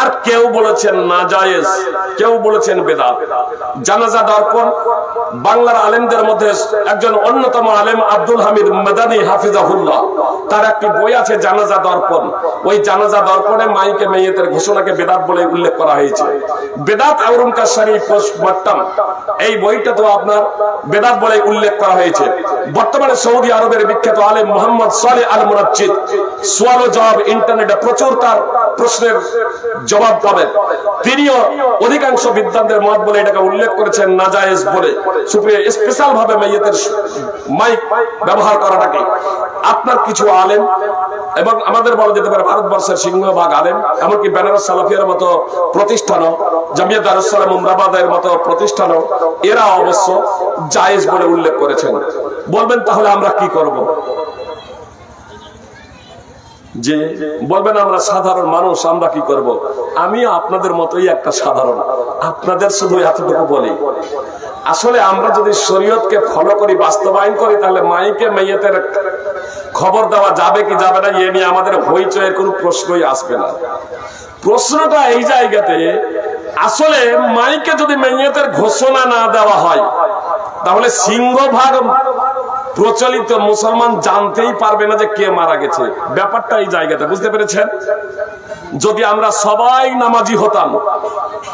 আর কেউ বলেছেন না জায়েজ, কেউ বলেছেন বেদাত। জানাজা দর্পণ, বাংলার আলেমদের মধ্যে একজন অন্যতম আলেম আব্দুল হামিদ মাদানী হাফিজাহুল্লাহ, তার একটি বই আছে জানাজা দর্পণ। ওই জানাজা দর্পণে মাইকে মাইয়াতের ঘোষণাকে বেদাত বলে উল্লেখ করা হয়েছে। বেদাত আউরুম কাশারি পোস্টমর্টম, এই বইটা তো আপনার বেদাত বলে উল্লেখ করা হয়েছে। বর্তমানে সৌদি আরবের বিখ্যাত আলেম মোহাম্মদ সালেহ আল মুনাজ্জিদ, সওয়াল ও জবাব ইন্টারনেটে প্রচুর তার প্রশ্নের জবাব পাবেন। তিনিও অধিকাংশ বিদ্বানদের মত বলে এটাকে উল্লেখ করেছেন নাজায়েজ বলে। সুপ্রিয়, স্পেশাল ভাবে মাইয়াতের মাইক ব্যবহার করাটাকে আপনার কিছু আলেম, এবং আমাদের বলা যেতে পারে ভারতবর্ষের সিংহভাগ আলেম, এমনকি বেনারস সালাফিয়ার মতো প্রতিষ্ঠানও, জামিয়া দারুস সালাম উমরাবাদের মতো প্রতিষ্ঠানও, এরা অবশ্য জায়েজ বলে উল্লেখ করেছেন। বলবেন তাহলে আমরা কি করব? যে বলবেন আমরা সাধারণ মানুষ, আমরা কি করব? আমি আপনাদের মতোই একটা সাধারণ, আপনাদের শুধু এতটুকু বলি, আসলে আমরা যদি শরীয়তকে ফলো করি, বাস্তবায়ন করি, তাহলে মাইকে মাইয়াতের খবর দেওয়া যাবে কি যাবে না, এ নিয়ে আমাদের হইচয়ের কোনো প্রশ্নই আসবে না। প্রশ্নটা এই জায়গাতে, আসলে মাইকে যদি মাইয়াতের ঘোষণা না দেওয়া হয়, তাহলে সিংহভাগ প্রচলিত মুসলমান জানতেই পারবে না যে কে মারা গেছে। ব্যাপারটা এই জায়গাতে বুঝতে পেরেছেন? যদি আমরা সবাই নামাজি হতাম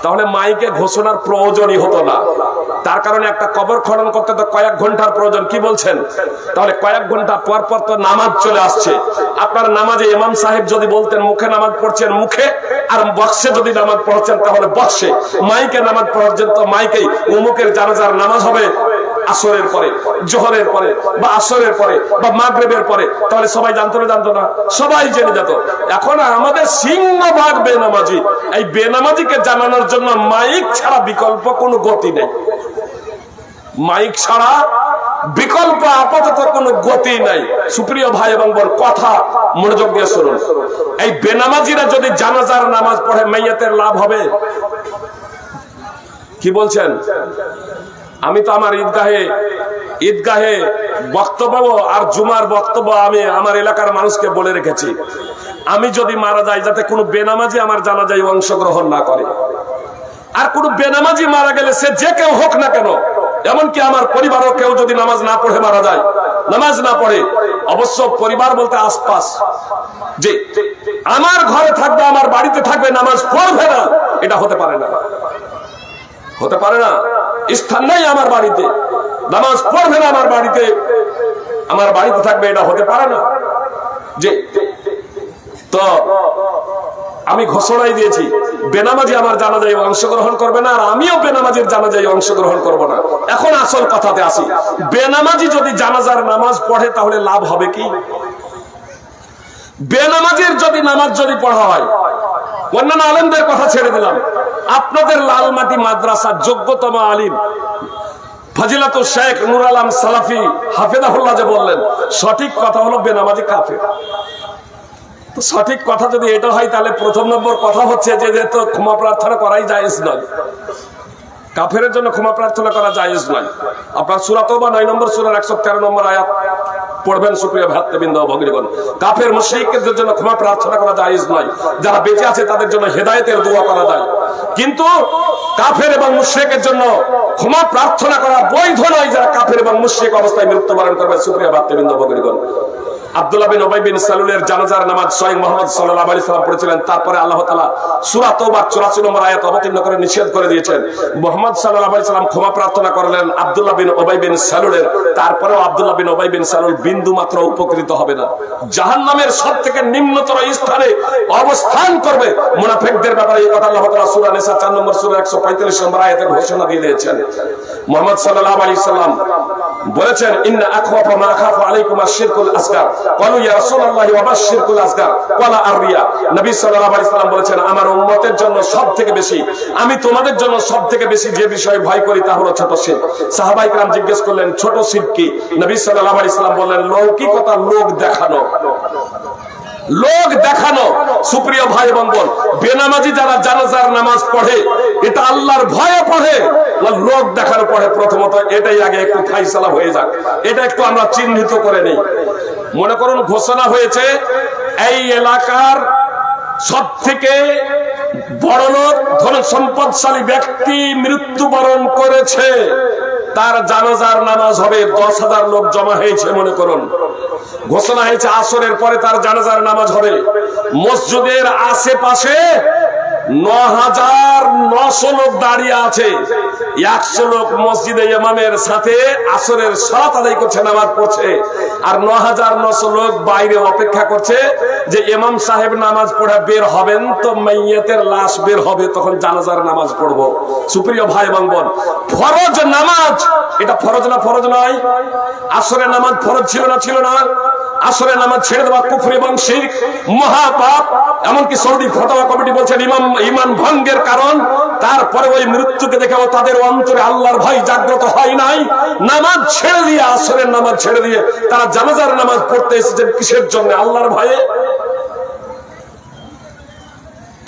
তাহলে মাইকে ঘোষণার প্রয়োজনই হতো না। তার কারণে একটা কবর খনন করতে তো কয়েক ঘন্টার প্রয়োজন, কি বলছেন? তাহলে কয়েক ঘন্টা পর পর তো নামাজ চলে আসছে। আপনার নামাজে ইমাম সাহেব যদি বলতেন মুখে নামাজ পড়ছেন মুখে, আর বক্সে যদি নামাজ পড়ছেন তাহলে বক্সে, মাইকে নামাজ পড়ছেন তো মাইকেই উমুকের জানাজার নামাজ হবে আসরের পরে, জোহরের পরে, বা আসরের পরে, বা মাগরিবের পরে, তাহলে সবাই জানতো না? জানতো না? সবাই জেনে যেত। এখন আমাদের সিংহভাগ বেনামাজি। এই বেনামাজিকে জানানোর জন্য মাইক ছাড়া বিকল্প কোনো গতি নেই। মাইক ছাড়া বিকল্প আপাতত কোনো গতি নাই। সুপ্রিয় ভাই এবং বোন, কথা মনোযোগ দিয়ে শুনুন। এই বেনামাজিরা যদি জানাজার নামাজ পড়ে মাইয়াতের লাভ হবে? কি বলছেন? আমি তো আমার ঈদগাহে বক্তব্য আর জুমার বক্তব্য আমি আমার এলাকার মানুষকে বলে রেখেছি, আমি যদি মারা যাই যাতে কোনো বেনামাজি আমার জানাজায় অংশগ্রহণ না করে। আর কোনো বেনামাজি মারা গেলে সে যে কেউ হোক না কেন, এমনকি আমার পরিবারও কেউ যদি নামাজ না পড়ে মারা যায়, নামাজ না পড়ে, অবশ্য পরিবার বলতে আশপাশ, যে আমার ঘরে থাকবে, আমার বাড়িতে থাকবে, নামাজ পড়বে না, এটা হতে পারে না। হতে পারে না। স্থান নাই আমার বাড়িতে, নামাজ পড়বে না আমার বাড়িতে, আমার বাড়িতে থাকবে, এটা হতে পারে না। যে তো আমি ঘোষণাই দিয়েছি বেনামাজি আমার জানাজায় অংশগ্রহণ করবে না, আর আমিও বেনামাজির জানাজায় অংশগ্রহণ করব না। এখন আসল কথাতে আসি, বেনামাজি যদি জানাজার নামাজ পড়ে তাহলে লাভ হবে কি? বেনামাজির যদি নামাজ যদি পড়া হয়, অন্যান্য আলেমদের কথা ছেড়ে দিলাম, আপনাদের লালমাটি মাদ্রাসার যোগ্যতম আলিম ফাজিলাতুল শেখ নূর আলম সালাফি হাফেজাহুল্লাহ যে বললেন, সঠিক কথা হলো বেনামাজি কাফের। সঠিক কথা যদি এটা হয় তাহলে প্রথম নম্বর কথা হচ্ছে যে যেহেতু ক্ষমা প্রার্থনা করাই জায়েজ নয়, কাফের জন্য ক্ষমা প্রার্থনা করা জায়েজ নয়। আপনার সূরা তাওবা 9 নম্বর সূরার 113 নম্বর আয়াত পড়বেন সুপ্রিয় ভ্রাতৃবৃন্দ ও ভগ্নীগণ। কাফের মুশরিকদের জন্য ক্ষমা প্রার্থনা করা জায়েজ নয়, যারা বেঁচে আছে তাদের জন্য হেদায়েতের দোয়া করা যায়, কিন্তু কাফের এবং মুশরিকের জন্য ক্ষমা প্রার্থনা করা বৈধ নয়, যারা কাফের এবং মুশরিক অবস্থায় মৃত্যুবরণ করবে। সুপ্রিয় ভ্রাতৃবৃন্দ ও ভগ্নীগণ, আব্দুল্লাহ বিন উবাই বিন সালুলের জানাজার নামাজ স্বয়ং মুহাম্মদ সাল্লাল্লাহু আলাইহি ওয়াসাল্লাম পড়েছিলেন। তারপরে আল্লাহ তাআলা সূরা তাওবার 84 নম্বর আয়াত অবতীর্ণ করে নিষেধ করে দিয়েছেন। মুহাম্মদ সাল্লাল্লাহু আলাইহি ওয়াসাল্লাম ক্ষমা প্রার্থনা করলেন আব্দুল্লাহ বিন উবাই বিন সালুলের, তারপরেও আব্দুল্লাহ বিন উবাই বিন সালুল বিন্দু মাত্র উপকৃত হবে না, জাহান্নামের সবথেকে নিম্নতর স্থানে অবস্থান করবে। মুনাফিকদের ব্যাপারে এই কথা আল্লাহ তাআলা সূরা নিসা 4 নম্বর সূরা 145 নম্বর আয়াতে ঘোষণা দিয়ে দিয়েছেন। মুহাম্মদ সাল্লাল্লাহু আলাইহি ওয়াসাল্লাম বলেছেন, ইন্না আখওয়াফা মা আখাফু আলাইকুম আশ-শিরকুল আসগার। ক্বালু ইয়া রাসূলুল্লাহ ওয়া মা আশ-শিরকুল আসগার? ক্বালা আর-রিয়া। নবী সাল্লাল্লাহু আলাইহি ওয়াসাল্লাম বলেছেন, আমার উম্মতের জন্য সবথেকে বেশি, আমি তোমাদের জন্য সবথেকে বেশি যে বিষয়ে ভয় করি তা হলো ছোট শিরক। সাহাবায়ে কেরাম জিজ্ঞেস করলেন, ছোট শিরক কি? নবী সাল্লাল্লাহু আলাইহি ওয়াসাল্লাম বললেন, লৌকিকতা, লোক দেখানো, লোক দেখানো। সুপ্রিয় ভাই এবং বোন, বেনামাজি যারা জানাজার নামাজ পড়ে এটা আল্লাহর ভয়ে পড়ে না লোক দেখানো পড়ে? প্রথমত এটাই আগে একটু ফাইসালা হয়ে যাক, এটা একটু আমরা চিহ্নিত করে নেই। মনে করুন ঘোষণা হয়েছে এই এলাকার সব থেকে বড় লোক, ধন সম্পদশালী ব্যক্তি মৃত্যুবরণ করেছে, তার জানাজার নামাজ হবে। 10,000 লোক জমা হয়েছে মনে করুন, ঘোষণা হয়েছে আসরের পরে তার জানাজার নামাজ হবে। মসজিদের আশেপাশে 9,900 লোক দাঁড়িয়ে আছে, 100 লোক মসজিদে ইমামের সাথে আসরের সালাত আদায় করছে, নামাজ পড়ছে, আর 9,900 লোক বাইরে অপেক্ষা করছে যে ইমাম সাহেব নামাজ পড়ে বের হবেন তো মাইয়াতের লাশ বের হবে, তখন জানাজার নামাজ পড়বো। সুপ্রিয় ভাই এবং বোন, ফরজ নামাজ, এটা ফরজ না ফরজ নয়? আসরের নামাজ ফরজ ছিল না ছিল না? আসরের নামাজ ছেড়ে দেওয়া কুফর এবং শিরক, মহাপাপ। এমনকি সৌদি ফতোয়া কমিটি বলছেন ঈমান ভঙ্গের কারণ। তারপরে ওই মৃত্যুকে দেখেও তাদের অন্তরে আল্লাহর ভয় জাগ্রত হয় নাই। নামাজ ছেড়ে দিয়ে, আসরের নামাজ ছেড়ে দিয়ে তারা জানাজার নামাজ পড়তে এসেছেন কিসের জন্য? আল্লাহর ভয়ে।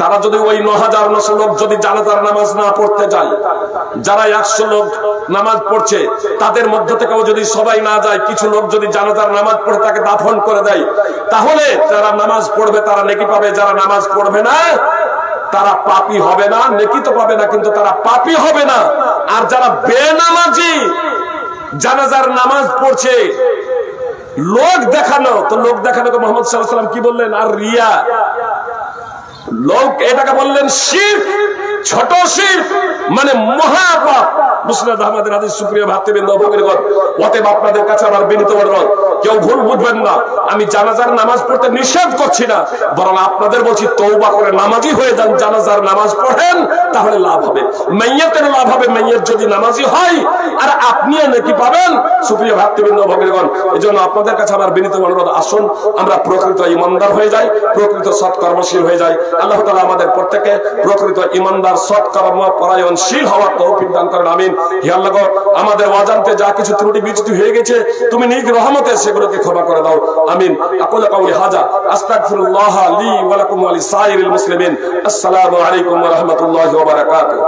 তারা যদি ওই 9,900 লোক যদি জানাজার নামাজ না পড়তে যায়, যারা 100 লোক নামাজ পড়ছে তাদের মধ্য থেকেও যদি সবাই না যায়, কিছু লোক যদি জানাজার নামাজ পড়ে তাকে দাফন করে দেয়, তাহলে যারা নামাজ পড়বে তারা নেকি পাবে, যারা নামাজ পড়বে না তারা পাপী হবে না। নেকি তো পাবে না, কিন্তু তারা পাপী হবে না। আর যারা বেনামাজি জানাজার নামাজ পড়ছে লোক দেখানো, তো লোক দেখানোকে মুহাম্মদ সাল্লাল্লাহু আলাইহি ওয়াসাল্লাম কি বললেন? আর রিয়া। লোক এটাকে বললেন শিরক, ছোট শিরক, মানে মহাপাপ। মুসনাদ আহমদের হাদিস। সুপ্রিয় ভাতৃবৃন্দ, ভগ্নীগণ, অতএব আপনাদের কাছে আমার বিনীত অনুরোধ, কেউ ভুল বুঝবেন না, আমি জানাজার নামাজ পড়তে নিষেধ করছি না, বরং আপনাদের বলছি তওবা করে নামাজি হয়ে যান, জানাজার নামাজ পড়েন, তাহলে লাভ হবে, মাইয়াতের লাভ হবে। মাইয়াত যদি নামাজি হয় আর আপনি নাকি পাবেন। সুপ্রিয় ভাতৃবৃন্দ, ভগ্নীগণ, এজন্য আপনাদের কাছে আমার বিনীত অনুরোধ, আসুন আমরা প্রকৃত ইমানদার হয়ে যাই, প্রকৃত সৎকর্মশীল হয়ে যাই। আল্লাহ তাআলা আমাদের প্রত্যেককে প্রকৃত ইমানদার, সৎকর্ম পরায়ণশীল হওয়ার তৌফিক দান করেন, আমিন। হে আল্লাহ, আমাদের অজান্তে যা কিছু ত্রুটি বিচ্যুতি হয়ে গেছে, তুমি নিজ রহমতে সেগুলোকে ক্ষমা করে দাও, আমিন। আকুলু কাউলি হাযা আস্তাগফিরুল্লাহ লি ওয়া লাকুম ওয়া লিসাইরিল মুসলিমিন। আসসালামু আলাইকুম ওয়া রাহমাতুল্লাহি ওয়া বারাকাতুহু।